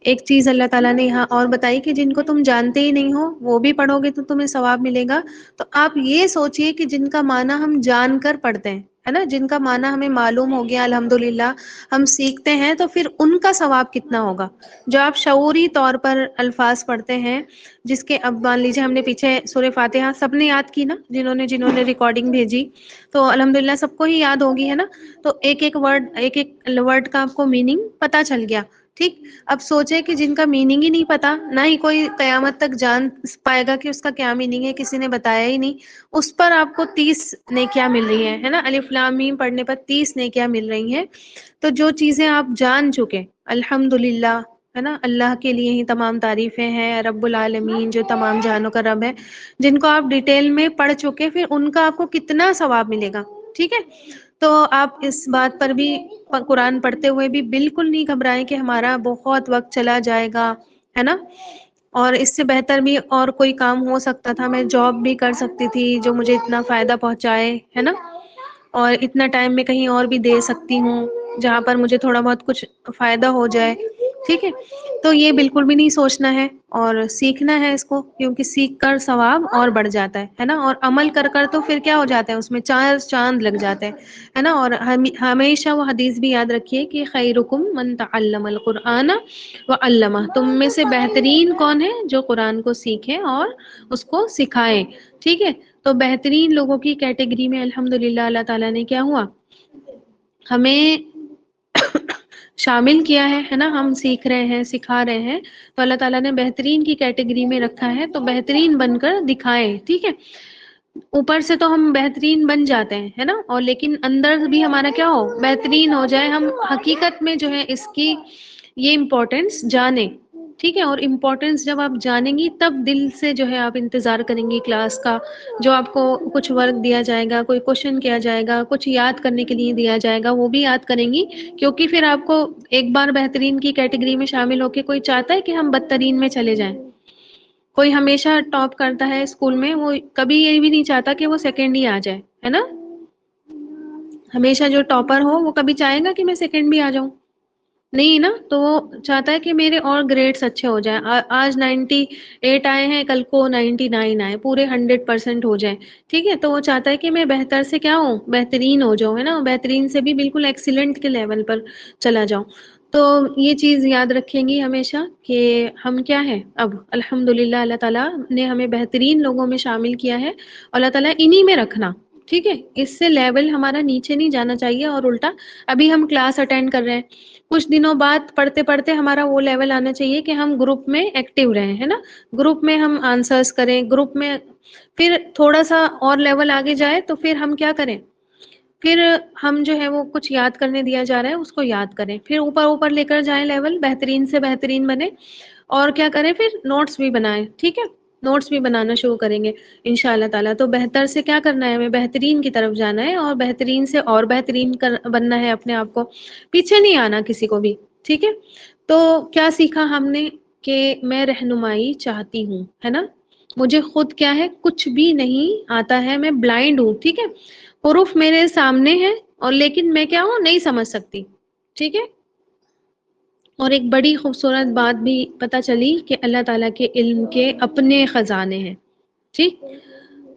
ایک چیز اللہ تعالیٰ نے یہاں اور بتائی کہ جن کو تم جانتے ہی نہیں ہو وہ بھی پڑھو گے تو تمہیں ثواب ملے گا۔ تو آپ یہ سوچئے کہ جن کا معنی ہم جان کر پڑھتے ہیں، ہے نا، جن کا معنی ہمیں معلوم ہو گیا الحمدللہ، ہم سیکھتے ہیں، تو پھر ان کا ثواب کتنا ہوگا۔ جو آپ شعوری طور پر الفاظ پڑھتے ہیں، جس کے اب مان لیجیے ہم نے پیچھے سورہ فاتحہ سب نے یاد کی نا، جنہوں نے ریکارڈنگ بھیجی تو الحمدللہ سب کو ہی یاد ہوگی، ہے نا، تو ایک ایک ورڈ کا آپ کو میننگ پتا چل گیا، ٹھیک، اب سوچے کہ جن کا میننگ ہی نہیں پتا، نہ ہی کوئی قیامت تک جان پائے گا کہ اس کا کیا میننگ ہے، کسی نے بتایا ہی نہیں، اس پر آپ کو 30 نیکیاں مل رہی ہیں، ہے نا، الف لام میم پڑھنے پر 30 نیکیاں مل رہی ہیں. تو جو چیزیں آپ جان چکے، الحمدللہ، ہے نا، اللہ کے لیے ہی تمام تعریفیں ہیں، رب العالمین جو تمام جہانوں کا رب ہے، جن کو آپ ڈیٹیل میں پڑھ چکے، پھر ان کا آپ کو کتنا ثواب ملے گا. ٹھیک ہے، تو آپ اس بات پر بھی قرآن پڑھتے ہوئے بھی بالکل نہیں گھبرائیں کہ ہمارا بہت وقت چلا جائے گا، ہے نا، اور اس سے بہتر بھی اور کوئی کام ہو سکتا تھا، میں جاب بھی کر سکتی تھی جو مجھے اتنا فائدہ پہنچائے، ہے نا، اور اتنا ٹائم میں کہیں اور بھی دے سکتی ہوں جہاں پر مجھے تھوڑا بہت کچھ فائدہ ہو جائے. ٹھیک ہے، تو یہ بالکل بھی نہیں سوچنا ہے اور سیکھنا ہے اس کو، کیونکہ سیکھ کر ثواب اور بڑھ جاتا ہے نا، اور عمل کر کر تو پھر کیا ہو جاتا ہے، اس میں چار چاند لگ جاتے ہیں، ہے نا. اور ہمیشہ وہ حدیث بھی یاد رکھیے کہ خیرکم من تعلم القرآن وعلمہ، تم میں سے بہترین کون ہے جو قرآن کو سیکھے اور اس کو سکھائے. ٹھیک ہے، تو بہترین لوگوں کی کیٹیگری میں الحمدللہ اللہ تعالیٰ نے کیا ہوا، ہمیں شامل کیا ہے نا، ہم سیکھ رہے ہیں، سکھا رہے ہیں، تو اللہ تعالیٰ نے بہترین کی کیٹیگری میں رکھا ہے، تو بہترین بن کر دکھائیں. ٹھیک ہے، اوپر سے تو ہم بہترین بن جاتے ہیں، ہے نا، اور لیکن اندر بھی ہمارا کیا ہو، بہترین ہو جائے. ہم حقیقت میں جو ہے اس کی یہ امپورٹینس جانیں. ٹھیک ہے، اور امپورٹینس جب آپ جانیں گی تب دل سے جو ہے آپ انتظار کریں گی کلاس کا، جو آپ کو کچھ ورک دیا جائے گا، کوئی کوشچن کیا جائے گا، کچھ یاد کرنے کے لیے دیا جائے گا، وہ بھی یاد کریں گی. کیونکہ پھر آپ کو ایک بار بہترین کی کیٹیگری میں شامل ہو کے کوئی چاہتا ہے کہ ہم بدترین میں چلے جائیں. کوئی ہمیشہ ٹاپ کرتا ہے اسکول میں، وہ کبھی یہ بھی نہیں چاہتا کہ وہ سیکنڈ ہی آ جائے، ہے نا. ہمیشہ جو ٹاپر ہو وہ کبھی چاہے گا کہ میں سیکنڈ بھی آ جاؤں، نہیں نا. تو وہ چاہتا ہے کہ میرے اور گریڈس اچھے ہو جائیں، آج 98 آئے ہیں، کل کو 99 آئے، پورے 100% ہو جائیں. ٹھیک ہے، تو وہ چاہتا ہے کہ میں بہتر سے کیا ہوں، بہترین ہو جاؤں، ہے نا، بہترین سے بھی بالکل ایکسیلنٹ کے لیول پر چلا جاؤں. تو یہ چیز یاد رکھیں گی ہمیشہ کہ ہم کیا ہے، اب الحمدللہ اللہ تعالیٰ نے ہمیں بہترین لوگوں میں شامل کیا ہے، اللہ تعالیٰ انہی میں رکھنا. ٹھیک ہے، اس سے لیول ہمارا نیچے نہیں جانا چاہیے، اور الٹا ابھی ہم کلاس اٹینڈ کر رہے ہیں، کچھ دنوں بعد پڑھتے پڑھتے ہمارا وہ لیول آنا چاہیے کہ ہم گروپ میں ایکٹیو رہیں، ہے نا، گروپ میں ہم آنسرس کریں، گروپ میں. پھر تھوڑا سا اور لیول آگے جائے تو پھر ہم کیا کریں، پھر ہم جو ہے وہ کچھ یاد کرنے دیا جا رہا ہے اس کو یاد کریں، پھر اوپر اوپر لے کر جائیں لیول، بہترین سے بہترین بنے، اور کیا کریں، پھر نوٹس بھی بنائیں. ٹھیک ہے، نوٹس بھی بنانا شروع کریں گے ان شاء اللہ تعالیٰ. تو بہتر سے کیا کرنا ہے، ہمیں بہترین کی طرف جانا ہے، اور بہترین سے اور بہترین بننا ہے، اپنے آپ کو پیچھے نہیں آنا کسی کو بھی. ٹھیک ہے، تو کیا سیکھا ہم نے کہ میں رہنمائی چاہتی ہوں، ہے نا، مجھے خود کیا ہے، کچھ بھی نہیں آتا ہے، میں بلائنڈ ہوں. ٹھیک ہے، حروف میرے سامنے ہے اور لیکن میں کیا ہوں، نہیں سمجھ سکتی. ٹھیک ہے، اور ایک بڑی خوبصورت بات بھی پتہ چلی کہ اللہ تعالیٰ کے علم کے اپنے خزانے ہیں. ٹھیک،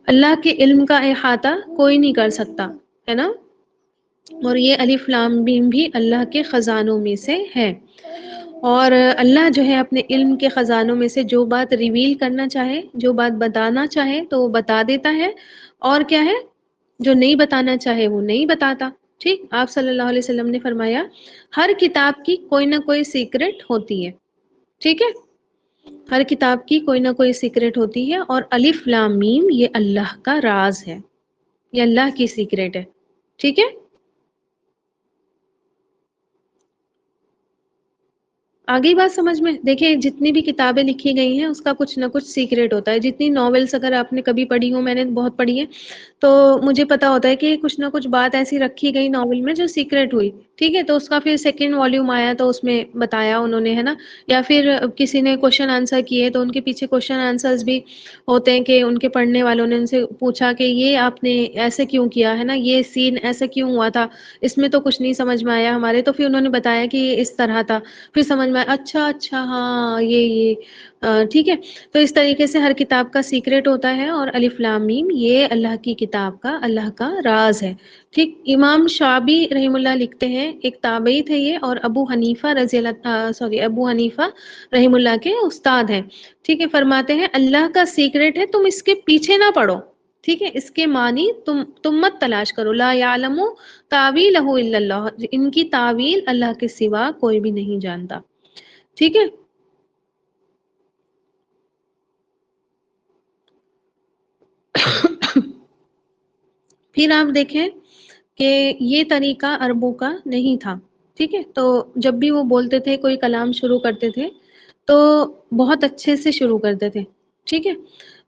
اللہ کے علم کا احاطہ کوئی نہیں کر سکتا، ہے نا، اور یہ الف لام میم بھی اللہ کے خزانوں میں سے ہے. اور اللہ جو ہے اپنے علم کے خزانوں میں سے جو بات ریویل کرنا چاہے، جو بات بتانا چاہے تو وہ بتا دیتا ہے، اور کیا ہے، جو نہیں بتانا چاہے وہ نہیں بتاتا. ٹھیک، آپ صلی اللہ علیہ وسلم نے فرمایا ہر کتاب کی کوئی نہ کوئی سیکرٹ ہوتی ہے. ٹھیک ہے، ہر کتاب کی کوئی نہ کوئی سیکرٹ ہوتی ہے، اور الف لام میم یہ اللہ کا راز ہے، یہ اللہ کی سیکرٹ ہے. ٹھیک ہے، آگے بات سمجھ میں. دیکھیں جتنی بھی کتابیں لکھی گئی ہیں اس کا کچھ نہ کچھ سیکریٹ ہوتا ہے. جتنی ناولس اگر آپ نے کبھی پڑھی ہو، میں نے بہت پڑھی ہے، تو مجھے پتا ہوتا ہے کہ کچھ نہ کچھ بات ایسی رکھی گئی ناول میں جو سیکریٹ ہوئی. ٹھیک ہے، تو اس کا پھر سیکنڈ والیوم آیا تو اس میں بتایا انہوں نے، ہے نا، یا پھر کسی نے کوشچن آنسر کیے تو ان کے پیچھے کوشچن آنسرز بھی ہوتے ہیں کہ ان کے پڑھنے والوں نے ان سے پوچھا کہ یہ آپ نے ایسے کیوں کیا، ہے نا، یہ سین ایسے کیوں ہوا تھا، اس میں تو کچھ نہیں سمجھ میں آیا ہمارے. تو پھر انہوں نے بتایا کہ یہ اس طرح تھا، پھر سمجھ میں اچھا اچھا ہاں یہ ٹھیک ہے. تو اس طریقے سے ہر کتاب کا سیکریٹ ہوتا ہے، اور الف لام میم یہ اللہ کی کتاب کا اللہ کا راز ہے. ٹھیک، امام شعبی رحم اللہ لکھتے ہیں، ایک تابعی تھے یہ، اور ابو حنیفہ رحم اللہ کے استاد ہیں. ٹھیک ہے، فرماتے ہیں اللہ کا سیکریٹ ہے، تم اس کے پیچھے نہ پڑو. ٹھیک ہے، اس کے معنی تم مت تلاش کرو. لا یعلم تاویلہ الا اللہ، ان کی تعویل اللہ کے سوا کوئی بھی نہیں جانتا. ٹھیک ہے. پھر آپ دیکھیں کہ یہ طریقہ عربوں کا نہیں تھا. ٹھیک ہے. تو جب بھی وہ بولتے تھے، کوئی کلام شروع کرتے تھے تو بہت اچھے سے شروع کرتے تھے. ٹھیک ہے.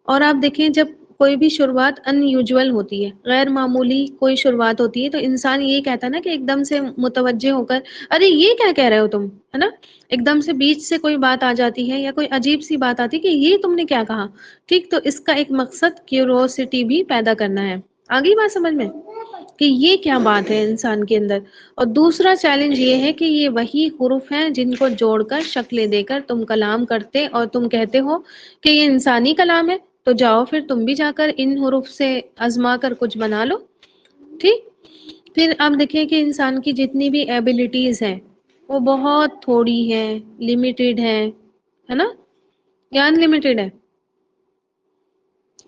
اور آپ دیکھیں جب کوئی بھی شروعات ان یوزول ہوتی ہے، غیر معمولی کوئی شروعات ہوتی ہے، تو انسان یہ کہتا ہے نا کہ ایک دم سے متوجہ ہو کر ارے یہ کیا کہہ رہے ہو تم، ہے نا. ایک دم سے بیچ سے کوئی بات آ جاتی ہے یا کوئی عجیب سی بات آتی ہے کہ یہ تم نے کیا کہا. ٹھیک. تو اس کا ایک مقصد کیوروسٹی بھی پیدا کرنا ہے. آگئی بات سمجھ میں کہ یہ کیا بات ہے انسان کے اندر. اور دوسرا چیلنج یہ ہے کہ یہ وہی حروف ہیں جن کو جوڑ کر شکلیں دے کر تم کلام کرتے اور تم کہتے ہو کہ یہ انسانی کلام ہے. تو جاؤ پھر تم بھی جا کر ان حروف سے آزما کر کچھ بنا لو. ٹھیک. پھر آپ دیکھیں کہ انسان کی جتنی بھی ایبلٹیز ہیں وہ بہت تھوڑی ہے، لمیٹیڈ ہے نا یا ان لمیٹیڈ ہے.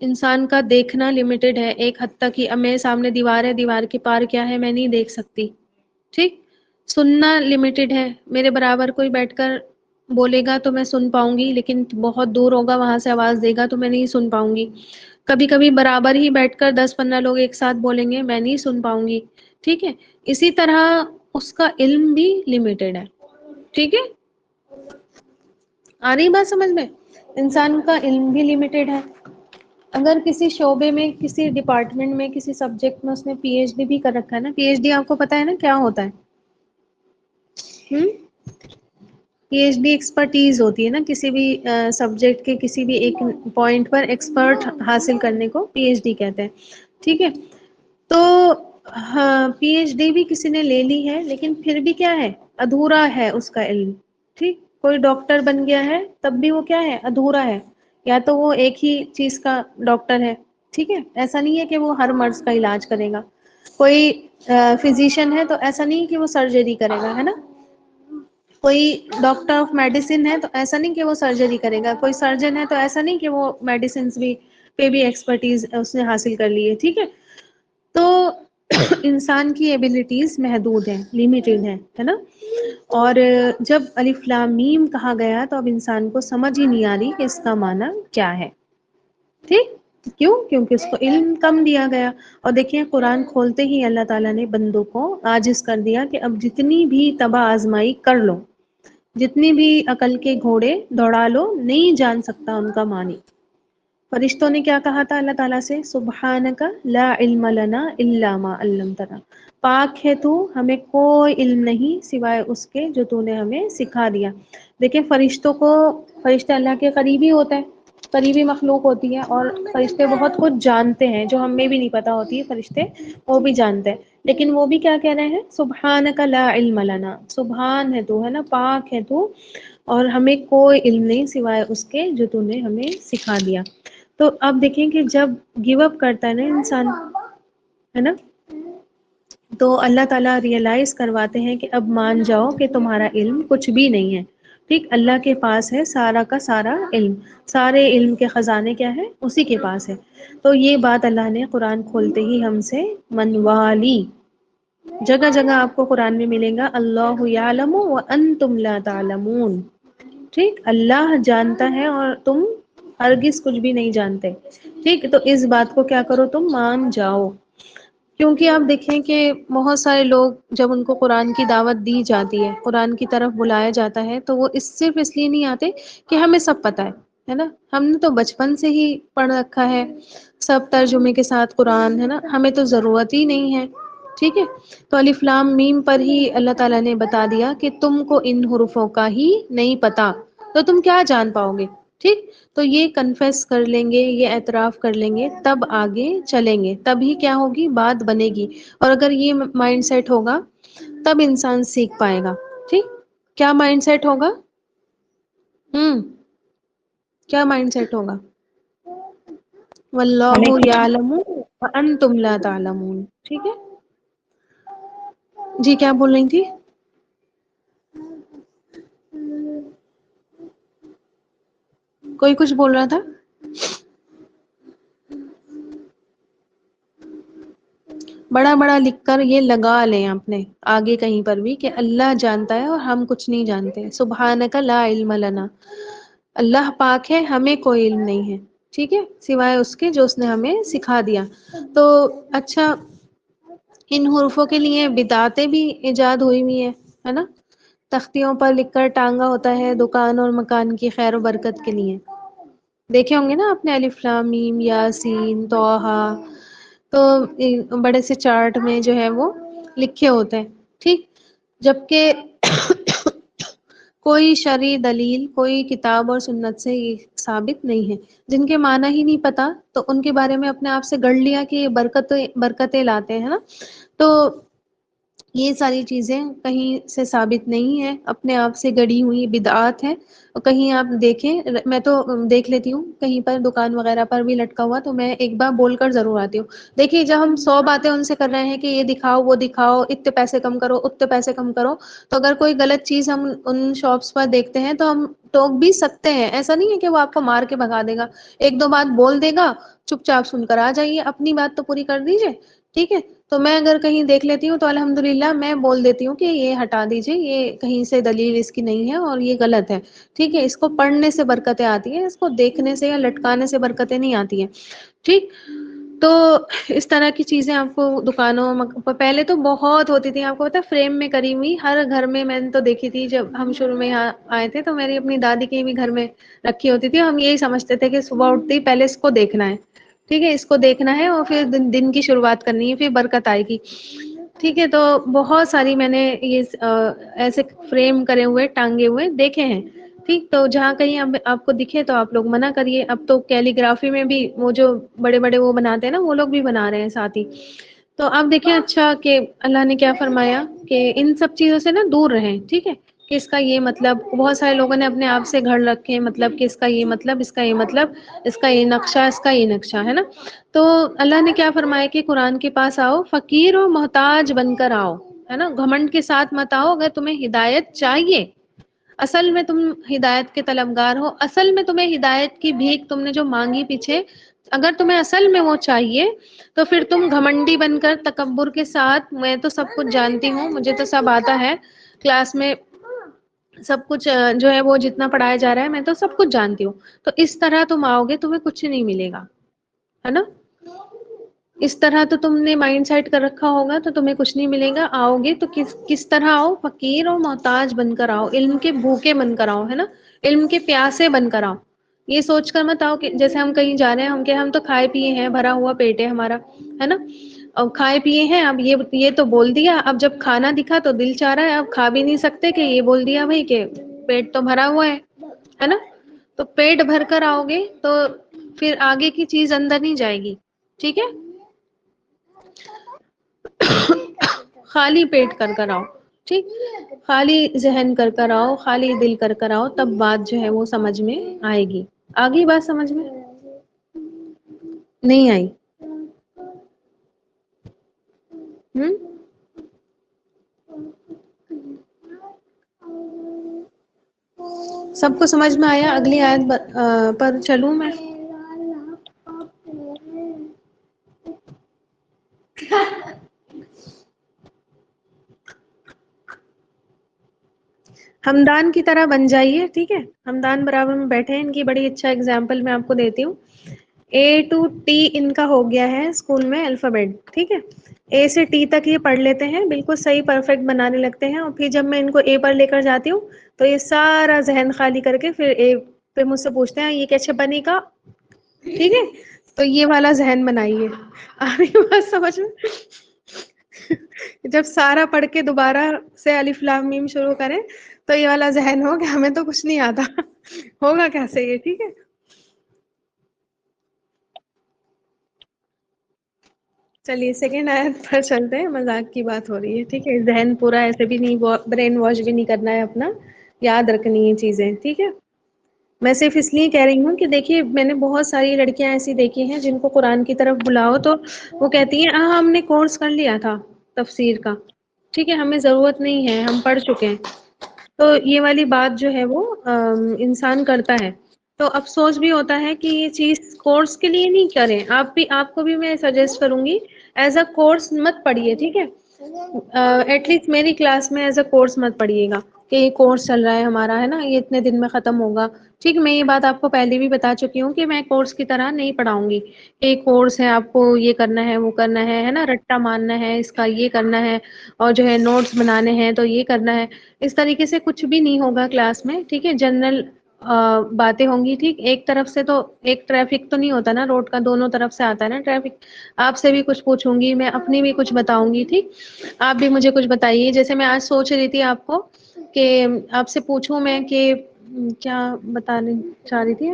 انسان کا دیکھنا لمیٹیڈ ہے ایک حد تک ہی. اب میرے سامنے دیوار ہے، دیوار کے پار کیا ہے میں نہیں دیکھ سکتی. ٹھیک. سننا لمیٹیڈ ہے. میرے برابر کوئی بیٹھ کر بولے گا تو میں سن پاؤں گی، لیکن بہت دور ہوگا وہاں سے آواز دے گا تو میں نہیں سن پاؤں گی. کبھی کبھی برابر ہی بیٹھ کر 10-15 لوگ ایک ساتھ بولیں گے میں نہیں سن پاؤں گی. ٹھیک ہے. اسی طرح اس کا علم بھی لمیٹیڈ ہے. ٹھیک ہے. آ رہی بات سمجھ میں. انسان کا علم بھی لمیٹیڈ ہے. اگر کسی شعبے میں، کسی ڈپارٹمنٹ میں، کسی سبجیکٹ میں اس نے پی ایچ ڈی بھی کر رکھا ہے نا. پی ایچ ڈی آپ کو پتا ہے نا کیا ہوتا ہے. پی ایچ ڈی ایکسپرٹیز ہوتی ہے نا کسی بھی سبجیکٹ کے کسی بھی ایک پوائنٹ پر ایکسپرٹ حاصل کرنے کو پی ایچ ڈی کہتے ہیں. ٹھیک ہے. تو ہاں پی ایچ ڈی بھی کسی نے لے لی ہے لیکن پھر بھی کیا ہے ادھورا ہے اس کا علم. ٹھیک. کوئی ڈاکٹر بن گیا ہے تب بھی وہ کیا ہے ادھورا ہے. یا تو وہ ایک ہی چیز کا ڈاکٹر ہے. ٹھیک ہے. ایسا نہیں ہے کہ وہ ہر مرض کا علاج کرے گا. کوئی فزیشین ہے تو ایسا نہیں کہ وہ سرجری کرے گا، ہے نا. کوئی ڈاکٹر آف میڈیسن ہے تو ایسا نہیں کہ وہ سرجری کرے گا. کوئی سرجن ہے تو ایسا نہیں کہ وہ میڈیسنس بھی پہ بھی ایکسپرٹیز اس نے حاصل کر لی ہے. ٹھیک ہے. تو انسان کی ایبلٹیز محدود ہیں، لمیٹیڈ ہے نا. اور جب الف لام میم کہا گیا تو اب انسان کو سمجھ ہی نہیں آ رہی کہ اس کا معنی کیا ہے. ٹھیک. کیوں؟ کیونکہ اس کو علم کم دیا گیا. اور دیکھیں قرآن کھولتے ہی اللہ تعالیٰ نے بندوں کو عاجز کر دیا کہ اب جتنی بھی تباہ آزمائی کر لو، جتنی بھی عقل کے گھوڑے دوڑا لو، نہیں جان سکتا ان کا معنی. فرشتوں نے کیا کہا تھا اللہ تعالیٰ سے؟ سبحانک لا علم لنا الا ما علمتنا. پاک ہے تو، ہمیں کوئی علم نہیں سوائے اس کے جو تو نے ہمیں سکھا دیا. دیکھیں فرشتے اللہ کے قریبی ہوتے ہیں، قریبی مخلوق ہوتی ہے، اور فرشتے بہت کچھ جانتے ہیں جو ہمیں بھی نہیں پتا ہوتی ہے. فرشتے وہ بھی جانتے ہیں. لیکن وہ بھی کیا کہہ رہے ہیں؟ سبحانک لا علم لنا. سبحان ہے تو، ہے نا، پاک ہے تو، اور ہمیں کوئی علم نہیں سوائے اس کے جو تو نے ہمیں سکھا دیا. تو اب دیکھیں کہ جب گیو اپ کرتا ہے نا انسان، ہے نا، تو اللہ تعالیٰ ریئلائز کرواتے ہیں کہ اب مان جاؤ کہ تمہارا علم کچھ بھی نہیں ہے. ٹھیک. اللہ کے پاس ہے سارا کا سارا علم. سارے علم کے خزانے کیا ہے؟ اسی کے پاس ہے. تو یہ بات اللہ نے قرآن کھولتے ہی ہم سے منوا لی. جگہ جگہ آپ کو قرآن میں ملے گا اللہ یعلم وانتم لا تعلمون. ٹھیک. اللہ جانتا ہے اور تم ہرگز کچھ بھی نہیں جانتے. ٹھیک. تو اس بات کو کیا کرو؟ تم مان جاؤ. کیونکہ آپ دیکھیں کہ بہت سارے لوگ جب ان کو قرآن کی دعوت دی جاتی ہے، قرآن کی طرف بلایا جاتا ہے، تو وہ صرف اس لیے نہیں آتے کہ ہمیں سب پتہ ہے نا. ہم نے تو بچپن سے ہی پڑھ رکھا ہے سب ترجمے کے ساتھ قرآن، ہے نا، ہمیں تو ضرورت ہی نہیں ہے. ٹھیک ہے. تو الف لام میم پر ہی اللہ تعالیٰ نے بتا دیا کہ تم کو ان حروفوں کا ہی نہیں پتا تو تم کیا جان پاؤ گے. ٹھیک. تو یہ کنفیس کر لیں گے، یہ اعتراف کر لیں گے، تب آگے چلیں گے، تبھی کیا ہوگی بات بنے گی. اور اگر یہ مائنڈ سیٹ ہوگا تب انسان سیکھ پائے گا. ٹھیک. کیا مائنڈ سیٹ ہوگا؟ کیا مائنڈ سیٹ ہوگا؟ واللہ ہمیں یعلم وانتم لا تعلمون. ٹھیک ہے. جی کیا بول رہی تھی؟ کوئی کچھ بول رہا تھا. بڑا بڑا لکھ کر یہ لگا لیں اپنے آگے کہیں پر بھی کہ اللہ جانتا ہے اور ہم کچھ نہیں جانتے. سبحانک لا علم لنا. اللہ پاک ہے، ہمیں کوئی علم نہیں ہے، ٹھیک ہے، سوائے اس کے جو اس نے ہمیں سکھا دیا. تو اچھا، ان حروفوں کے لیے بدعتیں بھی ایجاد ہوئی ہوئی ہیں، ہے نا. تختیوں پر لکھ کر ٹانگا ہوتا ہے دکان اور مکان کی خیر و برکت کے لیے. دیکھے ہوں گے نا اپنے الف لام میم یاسین طٰہٰ، تو بڑے سے چارٹ میں جو ہے وہ لکھے ہوتے ہیں، ٹھیک. جبکہ کوئی شرعی دلیل، کوئی کتاب اور سنت سے یہ ثابت نہیں ہے. جن کے معنی ہی نہیں پتا تو ان کے بارے میں اپنے آپ سے گڑھ لیا کہ یہ برکتیں لاتے ہیں نا. تو یہ ساری چیزیں کہیں سے ثابت نہیں ہے، اپنے آپ سے گڑھی ہوئی بدعات ہیں. کہیں آپ دیکھیں، میں تو دیکھ لیتی ہوں کہیں پر دکان وغیرہ پر بھی لٹکا ہوا تو میں ایک بار بول کر ضرور آتی ہوں. دیکھیے جب ہم 100 باتیں ان سے کر رہے ہیں کہ یہ دکھاؤ وہ دکھاؤ، اتنے پیسے کم کرو اتنے پیسے کم کرو، تو اگر کوئی غلط چیز ہم ان شاپس پر دیکھتے ہیں تو ہم ٹوک بھی سکتے ہیں. ایسا نہیں ہے کہ وہ آپ کو مار کے بھگا دے گا، ایک دو بات بول دے گا، چپ چاپ سن کر آ جائیے، اپنی بات تو پوری کر دیجیے، ٹھیک ہے. تو میں اگر کہیں دیکھ لیتی ہوں تو الحمدللہ میں بول دیتی ہوں کہ یہ ہٹا دیجیے، یہ کہیں سے دلیل اس کی نہیں ہے اور یہ غلط ہے، ٹھیک ہے. اس کو پڑھنے سے برکتیں آتی ہیں، اس کو دیکھنے سے یا لٹکانے سے برکتیں نہیں آتی ہیں، ٹھیک. تو اس طرح کی چیزیں آپ کو دکانوں پہلے تو بہت ہوتی تھی، آپ کو پتا فریم میں کری ہوئی ہر گھر میں نے تو دیکھی تھی. جب ہم شروع میں یہاں آئے تھے تو میری اپنی دادی کے بھی گھر میں رکھی ہوتی تھی. ہم یہی سمجھتے تھے کہ صبح اٹھتے ہی پہلے اس کو دیکھنا ہے، ٹھیک ہے، اس کو دیکھنا ہے اور پھر دن کی شروعات کرنی ہے، پھر برکت آئے گی، ٹھیک ہے. تو بہت ساری میں نے یہ ایسے فریم کرے ہوئے ٹانگے ہوئے دیکھے ہیں، ٹھیک. تو جہاں کہیں اب آپ کو دکھے تو آپ لوگ منع کریے. اب تو کیلی گرافی میں بھی وہ جو بڑے بڑے وہ بناتے ہیں نا، وہ لوگ بھی بنا رہے ہیں ساتھ ہی. تو آپ دیکھیں اچھا کہ اللہ نے کیا فرمایا کہ ان سب چیزوں سے نا دور رہیں، ٹھیک ہے. کہ اس کا یہ مطلب، بہت سارے لوگوں نے اپنے آپ سے گھڑ رکھے مطلب کہ اس کا یہ مطلب، اس کا یہ مطلب، اس کا یہ نقشہ، اس کا یہ نقشہ، ہے نا. تو اللہ نے کیا فرمایا کہ قرآن کے پاس آؤ، فقیر و محتاج بن کر آؤ، ہے نا. گھمنڈ کے ساتھ مت آؤ. اگر تمہیں ہدایت چاہیے، اصل میں تم ہدایت کے طلبگار ہو، اصل میں تمہیں ہدایت کی بھیک تم نے جو مانگی پیچھے، اگر تمہیں اصل میں وہ چاہیے تو پھر تم گھمنڈی بن کر تکبر کے ساتھ میں تو سب کچھ جانتی ہوں، مجھے تو سب آتا ہے، کلاس میں سب کچھ جو ہے وہ جتنا پڑھایا جا رہا ہے میں تو سب کچھ جانتی ہوں، تو اس طرح تم آؤ گے تمہیں کچھ نہیں ملے گا، ہے نا. اس طرح تو تم نے مائنڈ سیٹ کر رکھا ہوگا تو تمہیں کچھ نہیں ملے گا. آؤ گے تو کس طرح آؤ، فقیر اور محتاج بن کر آؤ، علم کے بھوکے بن کر آؤ، ہے نا، علم کے پیاسے بن کر آؤ. یہ سوچ کر مت آؤ کہ جیسے ہم کہیں جا رہے ہیں، ہم تو کھائے پیے ہیں، بھرا ہوا پیٹ ہے ہمارا، ہے نا. اب کھائے پیے ہیں، اب یہ تو بول دیا، اب جب کھانا دکھا تو دل چاہ رہا ہے، اب کھا بھی نہیں سکتے کہ یہ بول دیا بھائی کہ پیٹ تو بھرا ہوا ہے نا. تو پیٹ بھر کر آؤ گے تو پھر آگے کی چیز اندر نہیں جائے گی، ٹھیک ہے. خالی پیٹ کر کر آؤ، ٹھیک، خالی ذہن کر کر آؤ، خالی دل کر کر آؤ، تب بات جو ہے وہ سمجھ میں آئے گی. آگئی بات سمجھ میں؟ نہیں آئی؟ ہوں. سب کو سمجھ میں آیا؟ اگلی آیت پر چلوں میں؟ ہمدان کی طرح بن جائیے، ٹھیک ہے. ہمدان برابر میں بیٹھے ہیں، ان کی بڑی اچھا اگزامپل میں آپ کو دیتی ہوں. اے ٹو ٹی ان کا ہو گیا ہے اسکول میں الفابیٹ، ٹھیک ہے. اے سے ٹی تک یہ پڑھ لیتے ہیں، بالکل صحیح پرفیکٹ بنانے لگتے ہیں، اور پھر جب میں ان کو اے پر لے کر جاتی ہوں تو یہ سارا ذہن خالی کر کے پھر اے پہ مجھ سے پوچھتے ہیں یہ کیسے بنے گا، ٹھیک ہے. تو یہ والا ذہن بنائیے. آ رہی بات سمجھ میں؟ جب سارا پڑھ کے دوبارہ سے الف لام میم شروع کریں تو یہ والا ذہن ہو کہ ہمیں تو کچھ نہیں آتا، ہوگا کیسے یہ، ٹھیک ہے. چلیے سیکنڈ آیت پر چلتے ہیں. مذاق کی بات ہو رہی ہے، ٹھیک ہے. ذہن پورا ایسے بھی نہیں، برین واش بھی نہیں کرنا ہے اپنا، یاد رکھنی ہے چیزیں، ٹھیک ہے. میں صرف اس لیے کہہ رہی ہوں کہ دیکھیے میں نے بہت ساری لڑکیاں ایسی دیکھی ہیں جن کو قرآن کی طرف بلاؤ تو وہ کہتی ہیں ہم نے کورس کر لیا تھا تفسیر کا، ٹھیک ہے، ہمیں ضرورت نہیں ہے، ہم پڑھ چکے ہیں. تو یہ والی بات جو ہے وہ انسان کرتا ہے تو افسوس بھی ہوتا ہے کہ یہ چیز کورس کے لیے نہیں کریں. آپ کو بھی میں سجیسٹ کروں گی ایز اے کورس مت پڑھیے، ٹھیک ہے؟ ایٹ لیسٹ میری کلاس میں ایز اے کورس مت پڑھیے گا کہ یہ کورس چل رہا ہے ہمارا، ہے نا، یہ اتنے دن میں ختم ہوگا، ٹھیک ہے؟ میں یہ بات آپ کو پہلے بھی بتا چکی ہوں کہ میں کورس کی طرح نہیں پڑھاؤں گی کہ کورس ہے آپ کو یہ کرنا ہے وہ کرنا ہے نا، رٹا مارنا ہے اس کا، یہ کرنا ہے، اور جو ہے نوٹس بنانے ہیں تو یہ کرنا ہے، اس طریقے سے کچھ بھی نہیں ہوگا کلاس میں، ٹھیک ہے؟ جنرل باتیں ہوں گی، ٹھیک؟ ایک طرف سے تو ایک ٹریفک تو نہیں ہوتا نا روڈ کا، دونوں طرف سے آتا ہے نا ٹریفک، آپ سے بھی کچھ پوچھوں گی میں، اپنی بھی کچھ بتاؤں گی، ٹھیک؟ آپ بھی مجھے کچھ بتائیے، جیسے میں آج سوچ رہی تھی آپ کو کہ آپ سے پوچھوں میں کہ کیا بتانے چاہ رہی تھی،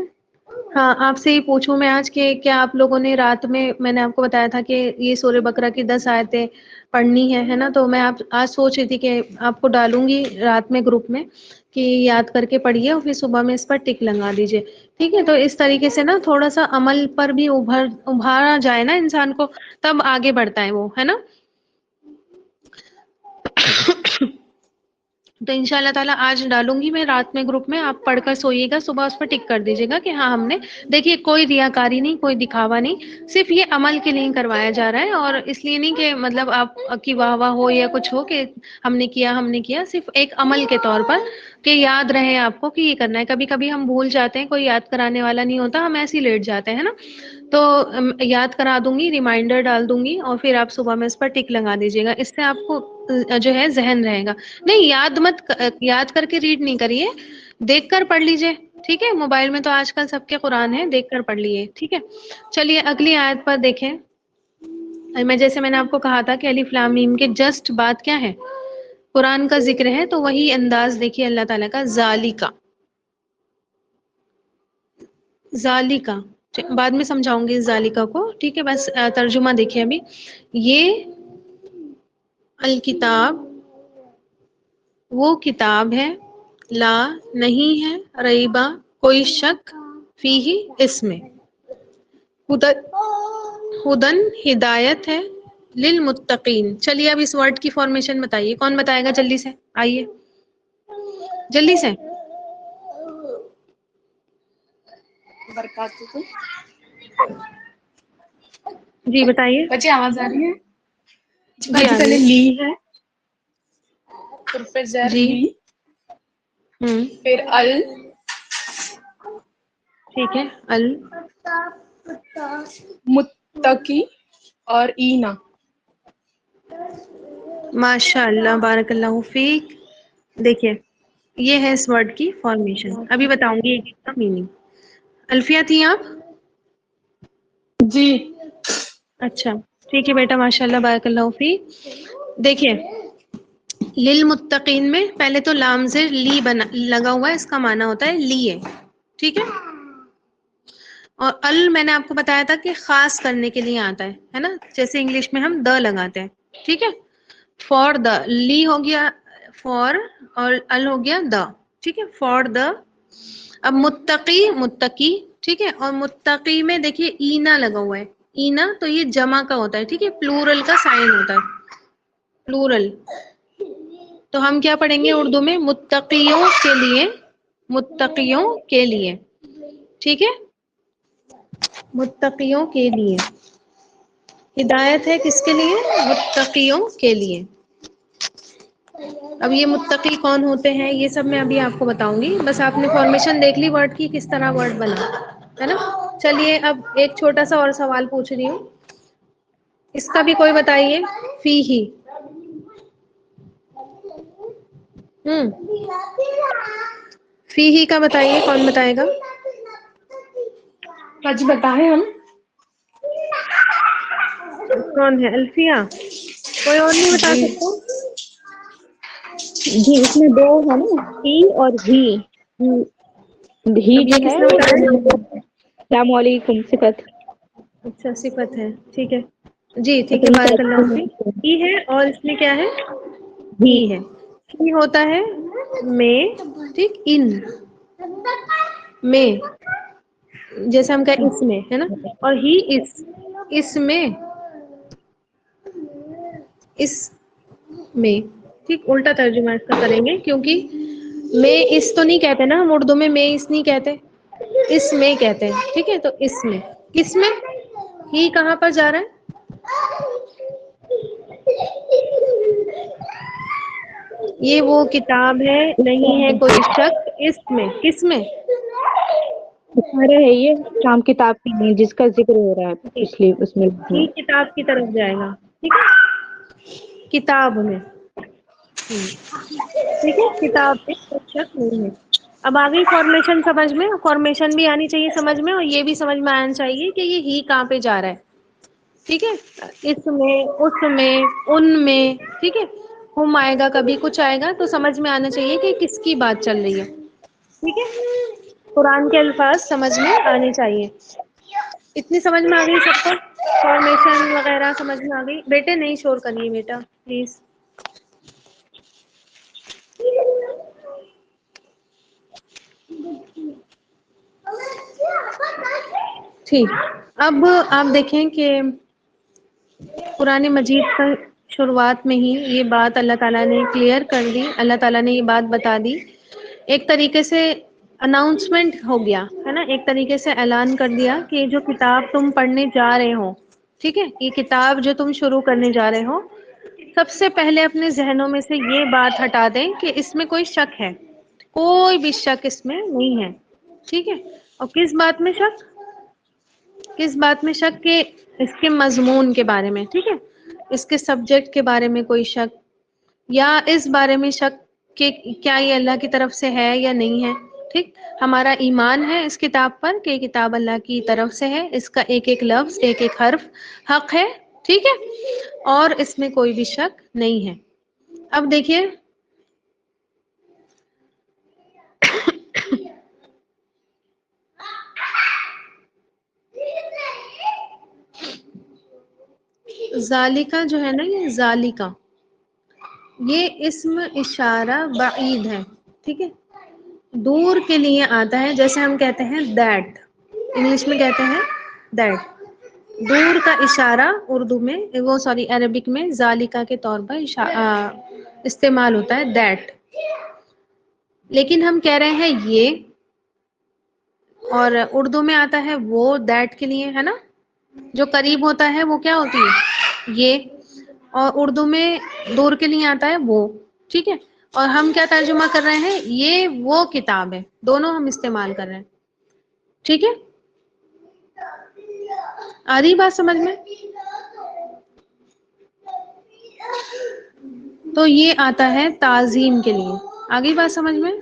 ہاں آپ سے ہی پوچھوں میں آج کہ کیا آپ لوگوں نے رات میں نے آپ کو بتایا تھا کہ یہ سورہ بقرہ کی 10 آیتیں پڑھنی ہے نا، تو میں آج سوچ رہی تھی کہ آپ کو ڈالوں گی رات میں گروپ میں کہ یاد کر کے پڑھیے اور پھر صبح میں اس پر ٹک لگا دیجیے، ٹھیک ہے؟ تو اس طریقے سے نا تھوڑا سا عمل پر بھی ابھارا جائے نا انسان کو، تب آگے بڑھتا ہے وہ، ہے نا؟ تو ان شاء اللہ تعالیٰ آج ڈالوں گی میں رات میں گروپ میں، آپ پڑھ کر سوئیے گا، صبح اس پہ ٹک کر دیجیے گا کہ ہاں ہم نے، دیکھیے کوئی ریاکاری نہیں، کوئی دکھاوا نہیں، صرف یہ عمل کے لیے کروایا جا رہا ہے، اور اس لیے نہیں کہ مطلب آپ کی واہ واہ ہو یا کچھ ہو کہ ہم نے کیا، صرف ایک عمل کے طور پر کہ یاد رہے آپ کو کہ یہ کرنا ہے، کبھی کبھی ہم بھول جاتے ہیں، کوئی یاد کرانے والا نہیں ہوتا، ہم ایسے ہی لیٹ جاتے ہیں نا، تو یاد کرا دوں گی، ریمائنڈر ڈال دوں گی، اور پھر آپ صبح میں اس پر ٹک لگا دیجیے گا، اس سے آپ کو جو ہے ذہن رہے گا، نہیں یاد کر کے ریڈ نہیں کریے، دیکھ کر پڑھ لیجیے، ٹھیک ہے؟ موبائل میں تو آج کل سب کے قرآن ہے، دیکھ کر پڑھ لیے، ٹھیک ہے؟ چلیے اگلی آیت پر دیکھیں، جیسے میں نے آپ کو کہا تھا کہ الف لام میم کے جسٹ بات کیا ہے، قرآن کا ذکر ہے، تو وہی انداز دیکھیے اللہ تعالیٰ کا، ذالکا، ذالکا، بعد میں سمجھاؤں گی ذالکا کو، ٹھیک ہے؟ بس ترجمہ دیکھیے ابھی، یہ الکتاب وہ کتاب ہے، لا نہیں ہے، ریبا کوئی شک، فیہ اس میں، ہدن ہدایت ہے، للمتقین۔ چلیے اب اس ورڈ کی فارمیشن بتائیے، کون بتائے گا جلدی سے، آئیے جلدی سے، برکات جی بتائیے، بچے آواز آ رہی ہے؟ جی آ رہی پہلے ہے، لی ہے، حرف زر جی، لی، ہوں، پھر ال، ٹھیک ہے، متقی اور اینا۔ ماشاء اللہ، بارک اللہ فیک، دیکھیے یہ ہے اس ورڈ کی فارمیشن، ابھی بتاؤں گی ایک ایک کا میننگ۔ الفیہ تھی آپ؟ جی اچھا ٹھیک ہے بیٹا، ماشاء اللہ بارک اللہ فیک، دیکھیے للمتقین میں پہلے تو لام زیر لی بنا لگا ہوا ہے، اس کا معنی ہوتا ہے لیے، ٹھیک ہے؟ اور ال میں نے آپ کو بتایا تھا کہ خاص کرنے کے لیے آتا ہے نا، جیسے انگلش میں ہم دا لگاتے ہیں، ٹھیک ہے؟ فار دا، لی ہو گیا فار، اور ال ہو گیا دا، ٹھیک ہے؟ For the. اب متقی، ٹھیک ہے؟ اور متقی میں دیکھیے اینا لگا ہوا ہے، اینا تو یہ جمع کا ہوتا ہے، ٹھیک ہے؟ پلورل کا سائن ہوتا ہے، پلورل، تو ہم کیا پڑھیں گے اردو میں، متقیوں کے لیے، متقیوں کے لیے، ٹھیک ہے؟ متقیوں کے لیے، ہدایت ہے کس کے لیے، متقیوں کے لیے۔ اب یہ متقی کون ہوتے ہیں یہ سب میں ابھی آپ کو بتاؤں گی، بس آپ نے فارمیشن دیکھ لی ورڈ کی کس طرح ورڈ بنا ہے نا۔ چلیے اب ایک چھوٹا سا اور سوال پوچھ رہی ہوں، اس کا بھی کوئی بتائیے، فی ہی، فی ہی کا بتائیے، کون بتائے گا؟ سچ بتائیں ہم، کون ہے، الفیہ؟ کوئی اور نہیں بتا جی سکتا؟ جی اس میں دو ہے نا، ہی اور ہی، ہی اب جو یہ ہے کس نے وہ بتایا؟ السلام علیکم صفت، اچھا صفت ہے، ٹھیک ہے، جی ٹھیک ہے، اپنی بارک اللہ تعریف فیک، ای ہے اور اس میں کیا ہے، ہی، ای ہے، ای ہوتا ہے میں، ٹھیک، ان میں، جیسے ہم کہیں اس میں ہے نا، اور ہی اس میں، اس میں، ٹھیک، الٹا ترجمہ اس کا کریں گے، کیونکہ میں اس تو نہیں کہتے نا ہم اردو میں اس نہیں کہتے، اس میں کہتے ہیں، ٹھیک ہے؟ تو اس میں، کس میں، ہی کہاں پر جا رہا ہے، یہ وہ کتاب ہے، نہیں ہے کوئی شک اس میں. کس میں؟ اشارہ ہے یہ شام کتاب کی نہیں جس کا ذکر ہو رہا ہے پچھلی اس میں. یہ کتاب کی طرف جائے گا. ٹھیک ہے، کتاب میں. ٹھیک ہے، کتاب میں کوئی شک نہیں ہے. اب آگئی فارمیشن سمجھ میں. فارمیشن بھی آنی چاہیے سمجھ میں، اور یہ بھی سمجھ میں آنا چاہیے کہ یہ ہی کہاں پہ جا رہا ہے. ٹھیک ہے، اس میں، اس میں، ان میں. ٹھیک ہے، ہم آئے گا، کبھی کچھ آئے گا تو سمجھ میں آنا چاہیے کہ کس کی بات چل رہی ہے. ٹھیک ہے، قرآن کے الفاظ سمجھ میں آنے چاہیے. اتنی سمجھ میں آ گئی سب کو؟ فارمیشن وغیرہ سمجھ میں آ گئی؟ بیٹے نہیں شور کریے بیٹا پلیز. ٹھیک. اب آپ دیکھیں کہ قرآن مجید کا شروعات میں ہی یہ بات اللہ تعالیٰ نے کلیئر کر دی. اللہ تعالیٰ نے یہ بات بتا دی، ایک طریقے سے اناؤنسمنٹ ہو گیا ہے نا، ایک طریقے سے اعلان کر دیا کہ یہ جو کتاب تم پڑھنے جا رہے ہو، ٹھیک ہے، یہ کتاب جو تم شروع کرنے جا رہے ہو، سب سے پہلے اپنے ذہنوں میں سے یہ بات ہٹا دیں کہ اس میں کوئی شک ہے. کوئی بھی شک اس میں نہیں ہے. ٹھیک ہے، اور کس بات میں شک؟ کس بات میں شک؟ کہ اس کے مضمون کے بارے میں. ٹھیک ہے، اس کے سبجیکٹ کے بارے میں کوئی شک، یا اس بارے میں شک کہ کیا یہ اللہ کی طرف سے ہے یا نہیں ہے. ٹھیک، ہمارا ایمان ہے اس کتاب پر کہ یہ کتاب اللہ کی طرف سے ہے، اس کا ایک ایک لفظ، ایک ایک حرف حق ہے. ٹھیک ہے، اور اس میں کوئی بھی شک نہیں ہے. اب دیکھیے ذالکا جو ہے نا، یہ ذالکا، یہ اسم اشارہ بعید ہے. ٹھیک ہے، دور کے لیے آتا ہے. جیسے ہم کہتے ہیں دیٹ، انگلش میں کہتے ہیں دیٹ. دور کا اشارہ اردو میں، وہ سوری عربک میں ذالکا کے طور پر استعمال ہوتا ہے، دیٹ. لیکن ہم کہہ رہے ہیں یہ، اور اردو میں آتا ہے وہ دیٹ کے لیے، ہے نا. جو قریب ہوتا ہے وہ کیا ہوتی ہے؟ یہ. اور اردو میں دور کے لیے آتا ہے وہ. ٹھیک ہے، اور ہم کیا ترجمہ کر رہے ہیں؟ یہ وہ کتاب ہے. دونوں ہم استعمال کر رہے ہیں. ٹھیک ہے، آ رہی بات سمجھ میں؟ تو یہ آتا ہے تعظیم کے لیے. آگئی بات سمجھ میں؟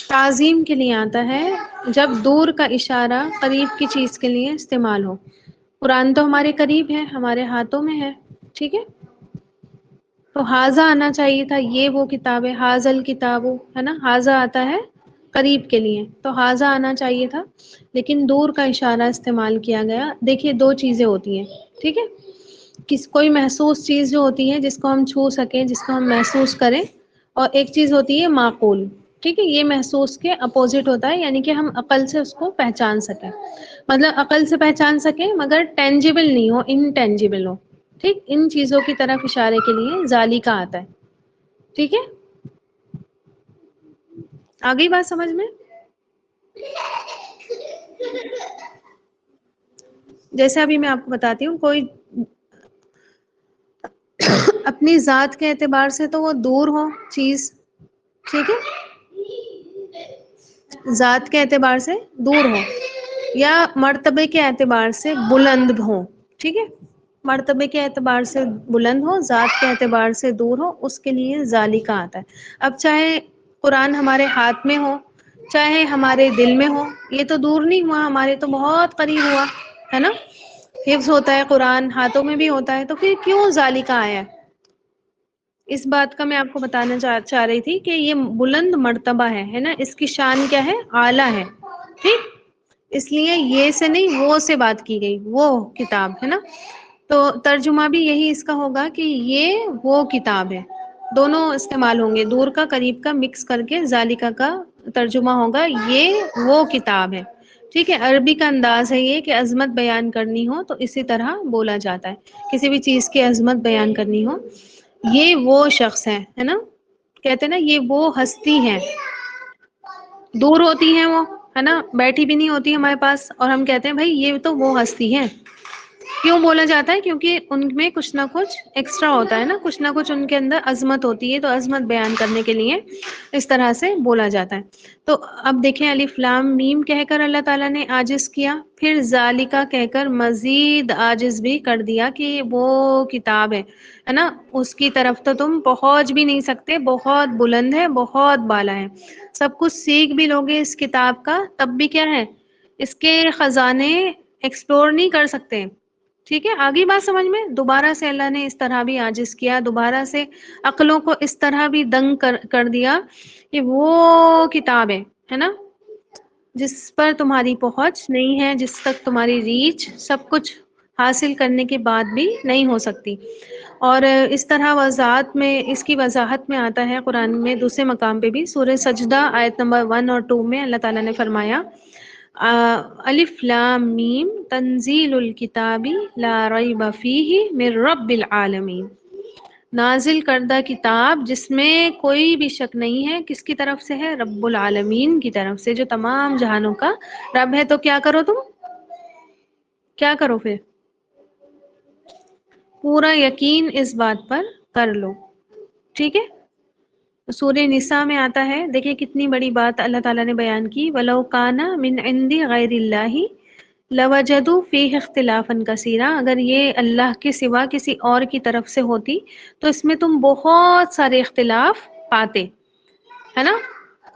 تعظیم کے لیے آتا ہے جب دور کا اشارہ قریب کی چیز کے لیے استعمال ہو. قرآن تو ہمارے قریب ہے، ہمارے ہاتھوں میں ہے. ٹھیک ہے، تو حاضہ آنا چاہیے تھا، یہ وہ کتاب ہے، حاضل کتاب ہے نا. حاضہ آتا ہے قریب کے لیے، تو حاضہ آنا چاہیے تھا، لیکن دور کا اشارہ استعمال کیا گیا. دیکھیے دو چیزیں ہوتی ہیں. ٹھیک ہے، کوئی محسوس چیز جو ہوتی ہے جس کو ہم چھو سکیں، جس کو ہم محسوس کریں، اور ایک چیز ہوتی ہے معقول. ٹھیک ہے، یہ محسوس کے اپوزٹ ہوتا ہے، یعنی کہ ہم عقل سے اس کو پہچان سکیں. مطلب عقل سے پہچان سکیں مگر ٹینجیبل نہیں ہو، انٹینجیبل ہو. ٹھیک، ان چیزوں کی طرف اشارے کے لیے ذالکا آتا ہے. ٹھیک ہے، آگئی بات سمجھ میں؟ جیسے ابھی میں آپ کو بتاتی ہوں، کوئی اپنی ذات کے اعتبار سے تو وہ دور ہو چیز. ٹھیک ہے، ذات کے اعتبار سے دور ہو، یا مرتبے کے اعتبار سے بلند ہو. ٹھیک ہے، مرتبے کے اعتبار سے بلند ہو، ذات کے اعتبار سے دور ہو، اس کے لیے ذالکا آتا ہے. اب چاہے قرآن ہمارے ہاتھ میں ہو، چاہے ہمارے دل میں ہو، یہ تو دور نہیں ہوا، ہمارے تو بہت قریب ہوا ہے نا. حفظ ہوتا ہے قرآن، ہاتھوں میں بھی ہوتا ہے، تو پھر کیوں ذالکا آیا؟ اس بات کا میں آپ کو بتانا چاہ رہی تھی کہ یہ بلند مرتبہ ہے نا. اس کی شان کیا ہے؟ اعلیٰ ہے. ٹھیک، اس لیے یہ سے نہیں وہ سے بات کی گئی، وہ کتاب ہے نا. تو ترجمہ بھی یہی اس کا ہوگا کہ یہ وہ کتاب ہے. دونوں استعمال ہوں گے، دور کا قریب کا مکس کر کے ذالکا کا ترجمہ ہوگا یہ وہ کتاب ہے. ٹھیک ہے، عربی کا انداز ہے یہ کہ عظمت بیان کرنی ہو تو اسی طرح بولا جاتا ہے. کسی بھی چیز کی عظمت بیان کرنی ہو، یہ وہ شخص ہے نا. کہتے ہیں نا یہ وہ ہستی ہے، دور ہوتی ہیں وہ ہے نا, بیٹھی بھی نہیں ہوتی ہمارے پاس, اور ہم کہتے ہیں بھائی یہ تو وہ ہستی ہے. کیوں بولا جاتا ہے؟ کیونکہ ان میں کچھ نہ کچھ ایکسٹرا ہوتا ہے نا, کچھ نہ کچھ ان کے اندر عظمت ہوتی ہے, تو عظمت بیان کرنے کے لیے اس طرح سے بولا جاتا ہے. تو اب دیکھیں الف لام میم کہہ کر اللہ تعالیٰ نے عاجز کیا, پھر ذالکا کہہ کر مزید عاجز بھی کر دیا کہ وہ کتاب ہے نا, اس کی طرف تو تم پہنچ بھی نہیں سکتے, بہت بلند ہے, بہت بالا ہے, سب کچھ سیکھ بھی لوگے اس کتاب کا تب بھی کیا ہے, اس کے خزانے ایکسپلور نہیں کر سکتے. ٹھیک ہے, آگے بات سمجھ میں. دوبارہ سے اللہ نے اس طرح بھی عاجز کیا, دوبارہ سے عقلوں کو اس طرح بھی دنگ کر دیا کہ وہ کتاب ہے نا جس پر تمہاری پہنچ نہیں ہے, جس تک تمہاری ریچ سب کچھ حاصل کرنے کے بعد بھی نہیں ہو سکتی. اور اس طرح وضاحت میں, اس کی وضاحت میں آتا ہے قرآن میں دوسرے مقام پہ بھی, سورہ سجدہ آیت نمبر 1 اور 2 میں اللہ تعالیٰ نے فرمایا الف لام میم تنزیل الکتاب لا ریب فیہ من رب العالمین, نازل کردہ کتاب جس میں کوئی بھی شک نہیں ہے, کس کی طرف سے ہے؟ رب العالمین کی طرف سے, جو تمام جہانوں کا رب ہے. تو کیا کرو تم, کیا کرو پھر؟ پورا یقین اس بات پر کر لو. ٹھیک ہے, سورہ نساء میں آتا ہے, دیکھیں کتنی بڑی بات اللہ تعالیٰ نے بیان کی, وَلَوْ كَانَ مِنْ عِنْدِ غَيْرِ اللَّهِ لَوَجَدُوا فِيهِ اخْتِلَافًا كَثِيرًا, اگر یہ اللہ کے سوا کسی اور کی طرف سے ہوتی تو اس میں تم بہت سارے اختلاف پاتے, ہے نا,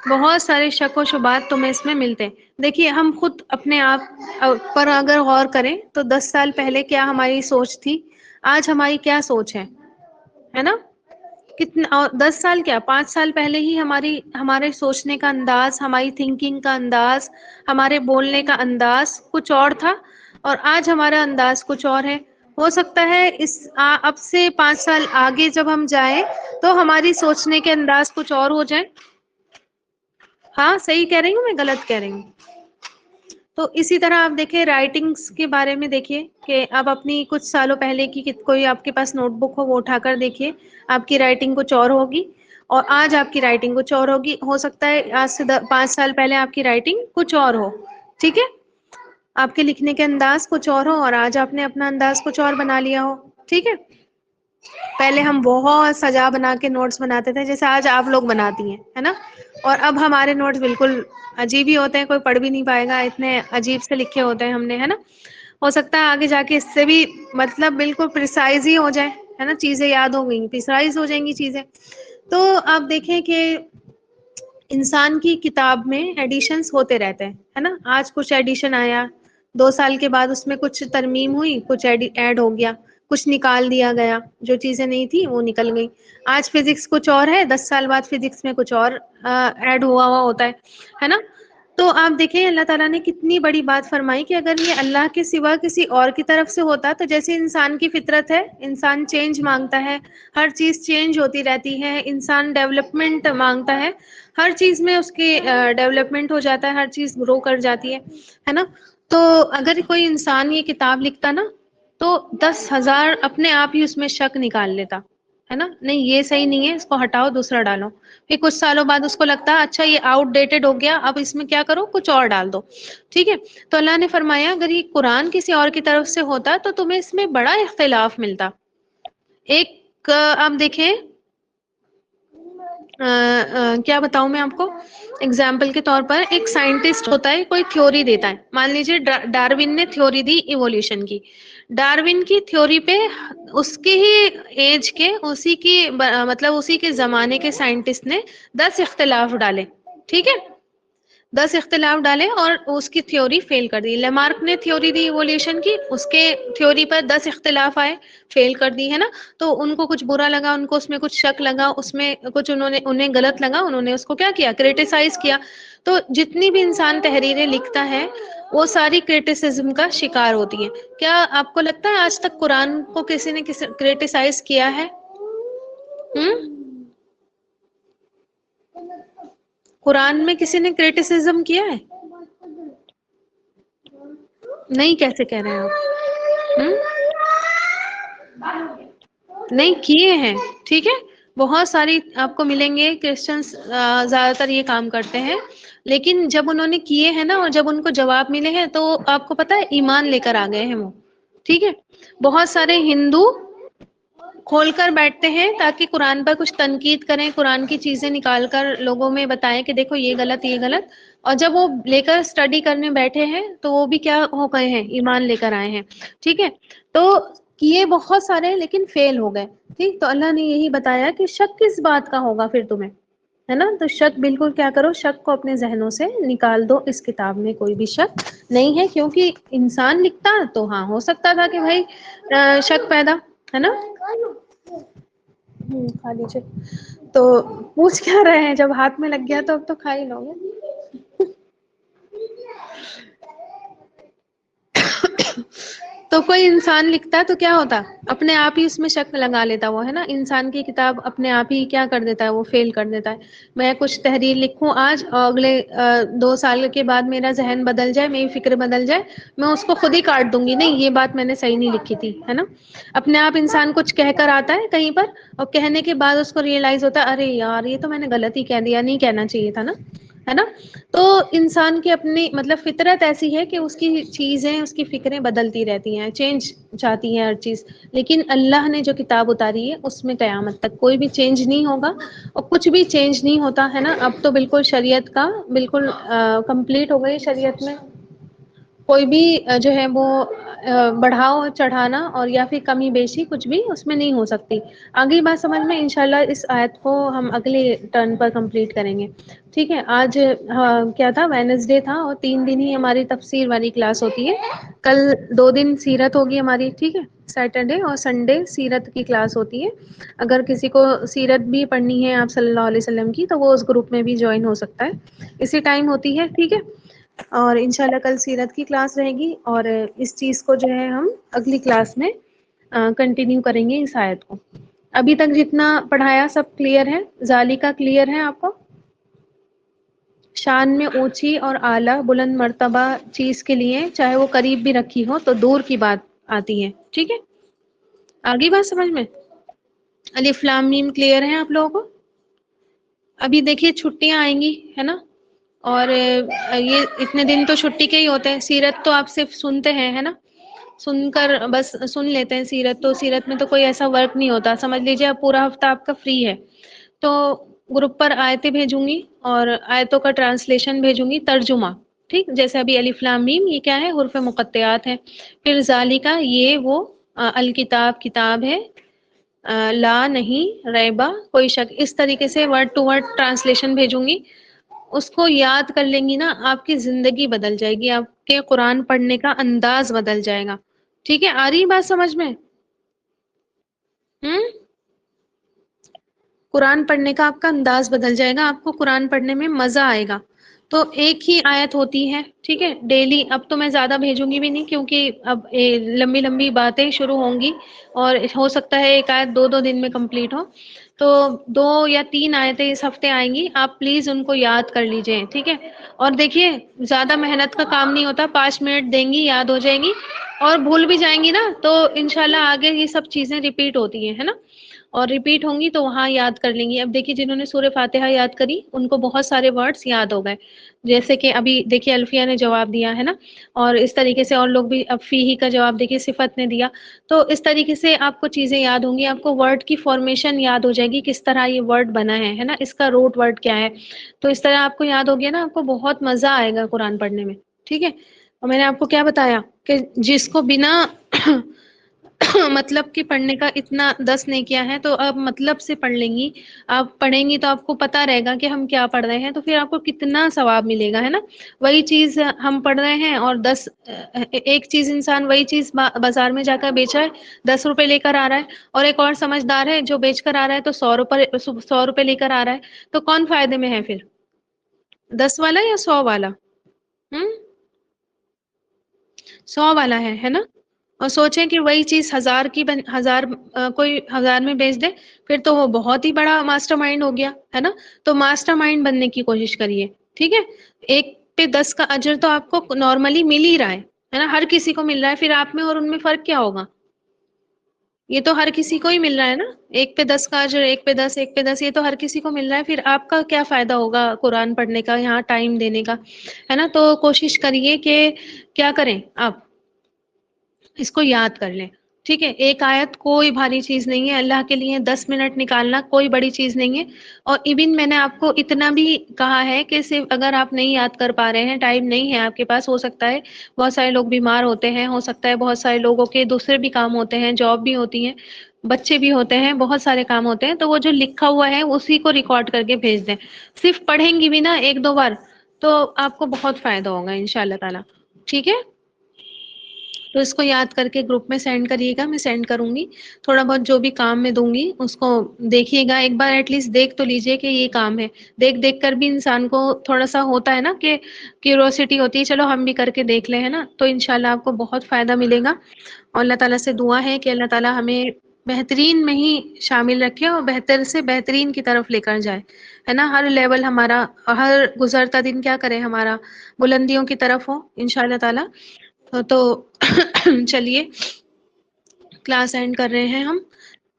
بہت سارے شک و شبہات تمہیں اس میں ملتے. دیکھیے ہم خود اپنے آپ پر اگر غور کریں تو 10 سال پہلے کیا ہماری سوچ تھی, آج ہماری کیا سوچ ہے نا, کتنا 10 سال کیا 5 سال پہلے ہی ہمارے سوچنے کا انداز, ہماری تھنکنگ کا انداز, ہمارے بولنے کا انداز کچھ اور تھا, اور آج ہمارا انداز کچھ اور ہے. ہو سکتا ہے اب سے 5 سال آگے جب ہم جائیں تو ہماری سوچنے کے انداز کچھ اور ہو جائیں. ہاں صحیح کہہ رہی ہوں, میں غلط کہہ رہی ہوں؟ تو اسی طرح آپ دیکھیں رائٹنگز کے بارے میں, دیکھیے کہ اب اپنی کچھ سالوں پہلے کی کوئی آپ کے پاس نوٹ بک ہو وہ اٹھا کر دیکھیے, آپ کی رائٹنگ کچھ اور ہوگی اور آج آپ کی رائٹنگ کچھ اور ہوگی. ہو سکتا ہے آج سے 5 سال پہلے آپ کی رائٹنگ کچھ اور ہو. ٹھیک ہے, آپ کے لکھنے کے انداز کچھ اور ہو اور آج آپ نے اپنا انداز کچھ اور بنا لیا ہو. ٹھیک ہے, پہلے ہم بہت سجا بنا کے نوٹس بناتے تھے جیسے آج آپ لوگ بناتی ہیں, ہے نا, اور اب ہمارے نوٹس بالکل عجیب ہی ہوتے ہیں, کوئی پڑھ بھی نہیں پائے گا, اتنے عجیب سے لکھے ہوتے ہیں ہم نے, ہے نا. ہو سکتا ہے آگے جا کے اس سے بھی مطلب بالکل پریسائز ہی ہو جائے, ہے نا, چیزیں یاد ہو گئی, پریسائز ہو جائیں گی چیزیں. تو آپ دیکھیں کہ انسان کی کتاب میں ایڈیشنز ہوتے رہتے ہیں, ہے نا, آج کچھ ایڈیشن آیا, 2 سال کے بعد اس میں کچھ ترمیم ہوئی, کچھ ایڈ ہو گیا, کچھ نکال دیا گیا, جو چیزیں نہیں تھی وہ نکل گئی. آج فزکس کچھ اور ہے, 10 سال بعد فزکس میں کچھ اور ایڈ ہوا ہوتا ہے نا. تو آپ دیکھیں اللہ تعالیٰ نے کتنی بڑی بات فرمائی کہ اگر یہ اللہ کے سوا کسی اور کی طرف سے ہوتا, تو جیسے انسان کی فطرت ہے, انسان چینج مانگتا ہے, ہر چیز چینج ہوتی رہتی ہے, انسان ڈیولپمنٹ مانگتا ہے, ہر چیز میں اس کی ڈیولپمنٹ ہو جاتا ہے, ہر چیز گرو کر جاتی ہے نا. تو اگر کوئی انسان یہ کتاب لکھتا نا تو 10,000 اپنے آپ ہی اس میں شک نکال لیتا, ہے نا, نہیں یہ صحیح نہیں ہے, اس کو ہٹاؤ, دوسرا ڈالو. پھر کچھ سالوں بعد اس کو لگتا ہے اچھا یہ آؤٹ ڈیٹڈ ہو گیا, اب اس میں کیا کرو, کچھ اور ڈال دو. ٹھیک ہے, تو اللہ نے فرمایا اگر یہ قرآن کسی اور کی طرف سے ہوتا تو تمہیں اس میں بڑا اختلاف ملتا. ایک آپ دیکھیں کیا بتاؤں میں آپ کو, اگزامپل کے طور پر ایک سائنٹسٹ ہوتا ہے, کوئی تھیوری دیتا ہے, مان لیجیے ڈارون نے تھیوری دی ایوولوشن کی. ڈارون کی تھیوری پہ اس کے ہی ایج کے, اسی کی مطلب اسی کے زمانے کے سائنٹسٹ نے 10 اختلاف ڈالے. ٹھیک ہے, 10 اختلاف ڈالے اور اس کی تھیوری فیل کر دی. لیمارک نے تھیوری دی ایوولوشن کی, اس کے تھیوری پر 10 اختلاف آئے, فیل کر دی, ہے نا. تو ان کو کچھ برا لگا, ان کو اس میں کچھ شک لگا, اس میں کچھ انہیں غلط لگا, انہوں نے اس کو کیا کیا, کریٹیسائز کیا. تو جتنی بھی انسان تحریریں لکھتا ہے وہ ساری کریٹیسزم کا شکار ہوتی ہیں. کیا آپ کو لگتا ہے آج تک قرآن کو کسی نے کریٹیسائز کیا ہے؟ قرآن میں کسی نے کریٹیسزم کیا ہے؟ نہیں, کیسے کہہ رہے ہیں آپ؟ نہیں کیے ہیں, ٹھیک ہے, بہت ساری آپ کو ملیں گے کرسچنس زیادہ تر یہ کام کرتے ہیں، لیکن جب انہوں نے کیے ہیں نا اور جب ان کو جواب ملے ہیں تو آپ کو پتا ہے ایمان لے کر آ گئے ہیں وہ. ٹھیک ہے، بہت سارے ہندو کھول کر بیٹھتے ہیں تاکہ قرآن پر کچھ تنقید کریں، قرآن کی چیزیں نکال کر لوگوں میں بتائیں کہ دیکھو یہ غلط یہ غلط، اور جب وہ لے کر اسٹڈی کرنے بیٹھے ہیں تو وہ بھی کیا ہو گئے ہیں، ایمان لے کر آئے ہیں. ٹھیک ہے، تو کیے بہت سارے لیکن فیل ہو گئے. ٹھیک، تو اللہ نے یہی بتایا کہ شک کس بات کا ہوگا پھر تمہیں، ہے نا. تو شک بالکل کیا کرو، شک کو اپنے ذہنوں سے نکال دو. اس کتاب میں کوئی بھی شک نہیں ہے، کیونکہ انسان لکھتا تو ہاں ہو سکتا تھا کہ بھائی شک پیدا، ہے نا. کھا لیجیے. تو پوچھ کیا رہے ہیں، جب ہاتھ میں لگ گیا تو اب تو کھا ہی لو گے. تو کوئی انسان لکھتا تو کیا ہوتا، اپنے آپ ہی اس میں شک لگا لیتا وہ، ہے نا. انسان کی کتاب اپنے آپ ہی کیا کر دیتا ہے، وہ فیل کر دیتا ہے. میں کچھ تحریر لکھوں آج اور اگلے 2 سال کے بعد میرا ذہن بدل جائے، میری فکر بدل جائے، میں اس کو خود ہی کاٹ دوں گی، نہیں یہ بات میں نے صحیح نہیں لکھی تھی، ہے نا. اپنے آپ انسان کچھ کہہ کر آتا ہے کہیں پر، اور کہنے کے بعد اس کو ریئلائز ہوتا ہے ارے یار یہ تو میں نے غلط ہی کہہ دیا، نہیں کہنا چاہیے تھا نا، ہے نا. تو انسان کی اپنی مطلب فطرت ایسی ہے کہ اس کی چیزیں، اس کی فکریں بدلتی رہتی ہیں، چینج چاہتی ہیں ہر چیز. لیکن اللہ نے جو کتاب اتاری ہے اس میں قیامت تک کوئی بھی چینج نہیں ہوگا، اور کچھ بھی چینج نہیں ہوتا، ہے نا. اب تو بالکل شریعت کا بالکل کمپلیٹ ہو گئی شریعت میں، کوئی بھی جو ہے وہ بڑھاؤ چڑھانا اور یا پھر کمی بیشی کچھ بھی اس میں نہیں ہو سکتی. آگے بات سمجھ میں، انشاءاللہ اس آیت کو ہم اگلے ٹرن پر کمپلیٹ کریں گے. ٹھیک ہے، آج کیا تھا، وینسڈے تھا، اور 3 دن ہی ہماری تفسیر والی کلاس ہوتی ہے. کل 2 دن سیرت ہوگی ہماری. ٹھیک ہے، سیٹرڈے اور سنڈے سیرت کی کلاس ہوتی ہے. اگر کسی کو سیرت بھی پڑھنی ہے آپ صلی اللہ علیہ وسلم کی تو وہ اس گروپ میں بھی جوائن ہو سکتا ہے، اسی ٹائم ہوتی ہے. ٹھیک ہے، اور انشاءاللہ کل سیرت کی کلاس رہے گی، اور اس چیز کو جو ہے ہم اگلی کلاس میں کنٹینیو کریں گے اس آیت کو. ابھی تک جتنا پڑھایا سب کلیئر ہے، ذالکا کلیئر ہے آپ کو. شان میں اونچی اور اعلیٰ بلند مرتبہ چیز کے لیے چاہے وہ قریب بھی رکھی ہو تو دور کی بات آتی ہے. ٹھیک ہے، آگے بات سمجھ میں. الف لام میم کلیئر ہے آپ لوگوں کو. ابھی دیکھیے چھٹیاں آئیں گی، ہے نا، اور یہ اتنے دن تو چھٹی کے ہی ہوتے ہیں. سیرت تو آپ صرف سنتے ہیں، ہے نا، سن کر بس سن لیتے ہیں. سیرت تو سیرت میں تو کوئی ایسا ورک نہیں ہوتا. سمجھ لیجیے اب پورا ہفتہ آپ کا فری ہے. تو گروپ پر آیتیں بھیجوں گی اور آیتوں کا ٹرانسلیشن بھیجوں گی، ترجمہ. ٹھیک، جیسے ابھی الف لام میم یہ کیا ہے، حروف مقطعات ہیں. پھر ذالکا یہ وہ، الکتاب کتاب ہے، لا نہیں، ریبا کوئی شک، اس طریقے سے ورڈ ٹو ورڈ ٹرانسلیشن بھیجوں گی. اس کو یاد کر لیں گی نا، آپ کی زندگی بدل جائے گی، آپ کے قرآن پڑھنے کا انداز بدل جائے گا. ٹھیک ہے، آ رہی بات سمجھ میں. ہوں، قرآن پڑھنے کا آپ کا انداز بدل جائے گا، آپ کو قرآن پڑھنے میں مزہ آئے گا. تو ایک ہی آیت ہوتی ہے. ٹھیک ہے، ڈیلی. اب تو میں زیادہ بھیجوں گی بھی نہیں، کیونکہ اب لمبی لمبی باتیں شروع ہوں گی، اور ہو سکتا ہے ایک آیت 2 دن میں کمپلیٹ ہو. تو 2 یا 3 آیتیں اس ہفتے آئیں گی، آپ پلیز ان کو یاد کر لیجئے. ٹھیک ہے، اور دیکھیے زیادہ محنت کا کام نہیں ہوتا، 5 منٹ دیں گی یاد ہو جائے گی. اور بھول بھی جائیں گی نا تو انشاءاللہ آگے یہ سب چیزیں ریپیٹ ہوتی ہیں، ہے نا، اور ریپیٹ ہوں گی تو وہاں یاد کر لیں گی. اب دیکھیے جنہوں نے سورہ فاتحہ یاد کری ان کو بہت سارے ورڈز یاد ہو گئے، جیسے کہ ابھی دیکھیے الفیہ نے جواب دیا ہے نا، اور اس طریقے سے اور لوگ بھی. اب فیہ کا جواب دیکھیے صفت نے دیا. تو اس طریقے سے آپ کو چیزیں یاد ہوں گی، آپ کو ورڈ کی فارمیشن یاد ہو جائے گی، کس طرح یہ ورڈ بنا ہے نا، اس کا روٹ ورڈ کیا ہے. تو اس طرح آپ کو یاد ہو گیا نا، آپ کو بہت مزہ آئے گا قرآن پڑھنے میں. ٹھیک ہے، اور میں نے آپ کو کیا بتایا کہ جس کو بنا مطلب کہ پڑھنے کا اتنا دس نہیں کیا ہے تو اب مطلب سے پڑھ لیں گی. آپ پڑھیں گی تو آپ کو پتا رہے گا کہ ہم کیا پڑھ رہے ہیں، تو پھر آپ کو کتنا ثواب ملے گا، ہے نا. وہی چیز ہم پڑھ رہے ہیں اور ایک چیز انسان وہی چیز بازار میں جا کر بیچا ہے، 10 روپے لے کر آ رہا ہے، اور ایک اور سمجھدار ہے جو بیچ کر آ رہا ہے تو 100 روپے لے کر آ رہا ہے. تو کون فائدے میں ہے پھر، 10 والا یا 100 والا؟ 100 والا ہے نا. اور سوچیں کہ وہی چیز 1000 کی کوئی 1000 میں بیچ دے، پھر تو وہ بہت ہی بڑا ماسٹر مائنڈ ہو گیا، ہے نا. تو ماسٹر مائنڈ بننے کی کوشش کریے. ٹھیک ہے، 1 پہ 10 کا اجر تو آپ کو نارملی مل ہی رہا ہے نا، ہر کسی کو مل رہا ہے. پھر آپ میں اور ان میں فرق کیا ہوگا؟ یہ تو ہر کسی کو ہی مل رہا ہے نا، 1 پہ 10 کا اجر، 1 پہ 10، 1 پہ 10، یہ تو ہر کسی کو مل رہا ہے. پھر آپ کا کیا فائدہ ہوگا قرآن پڑھنے کا، یہاں ٹائم دینے کا، ہے نا؟ تو کوشش کریے کہ کیا کریں آپ، اس کو یاد کر لیں. ٹھیک ہے، ایک آیت کوئی بھاری چیز نہیں ہے، اللہ کے لیے 10 منٹ نکالنا کوئی بڑی چیز نہیں ہے. اور ایون میں نے آپ کو اتنا بھی کہا ہے کہ صرف اگر آپ نہیں یاد کر پا رہے ہیں، ٹائم نہیں ہے آپ کے پاس، ہو سکتا ہے بہت سارے لوگ بیمار ہوتے ہیں، ہو سکتا ہے بہت سارے لوگوں کے دوسرے بھی کام ہوتے ہیں، جاب بھی ہوتی ہیں، بچے بھی ہوتے ہیں، بہت سارے کام ہوتے ہیں، تو وہ جو لکھا ہوا ہے اسی کو ریکارڈ کر کے بھیج دیں. صرف پڑھیں گی بھی نا 1 2 بار تو آپ کو بہت فائدہ ہوگا ان شاء اللہ تعالی. ٹھیک ہے، تو اس کو یاد کر کے گروپ میں سینڈ کریے گا، میں سینڈ کروں گی. تھوڑا بہت جو بھی کام میں دوں گی اس کو دیکھیے گا، ایک بار ایٹ لیسٹ دیکھ تو لیجئے کہ یہ کام ہے. دیکھ دیکھ کر بھی انسان کو تھوڑا سا ہوتا ہے نا کہ کیوروسٹی ہوتی ہے، چلو ہم بھی کر کے دیکھ لیں، ہے نا؟ تو انشاءاللہ آپ کو بہت فائدہ ملے گا. اور اللہ تعالیٰ سے دعا ہے کہ اللہ تعالیٰ ہمیں بہترین میں ہی شامل رکھے اور بہتر سے بہترین کی طرف لے کر جائے، ہے نا؟ ہر لیول ہمارا، ہر گزرتا دن کیا کرے ہمارا بلندیوں کی طرف ہو انشاءاللہ تعالیٰ. تو چلیے کلاس اینڈ کر رہے ہیں ہم.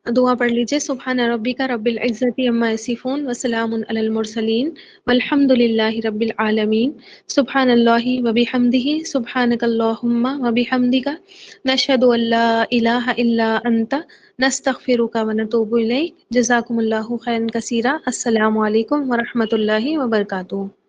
دعا پڑھ لیجئے. سبحان ربک رب العزت عما یصفون وسلام علی المرسلین والحمد للہ رب العالمین. سبحان اللہ وبحمدہ، سبحانک اللہم وبحمدک، نشہد ان لا الہ الا انت، نستغفرک ونتوب الیک. جزاکم اللہ خیرا کثیرا. السلام علیکم ورحمۃ اللہ وبرکاتہ.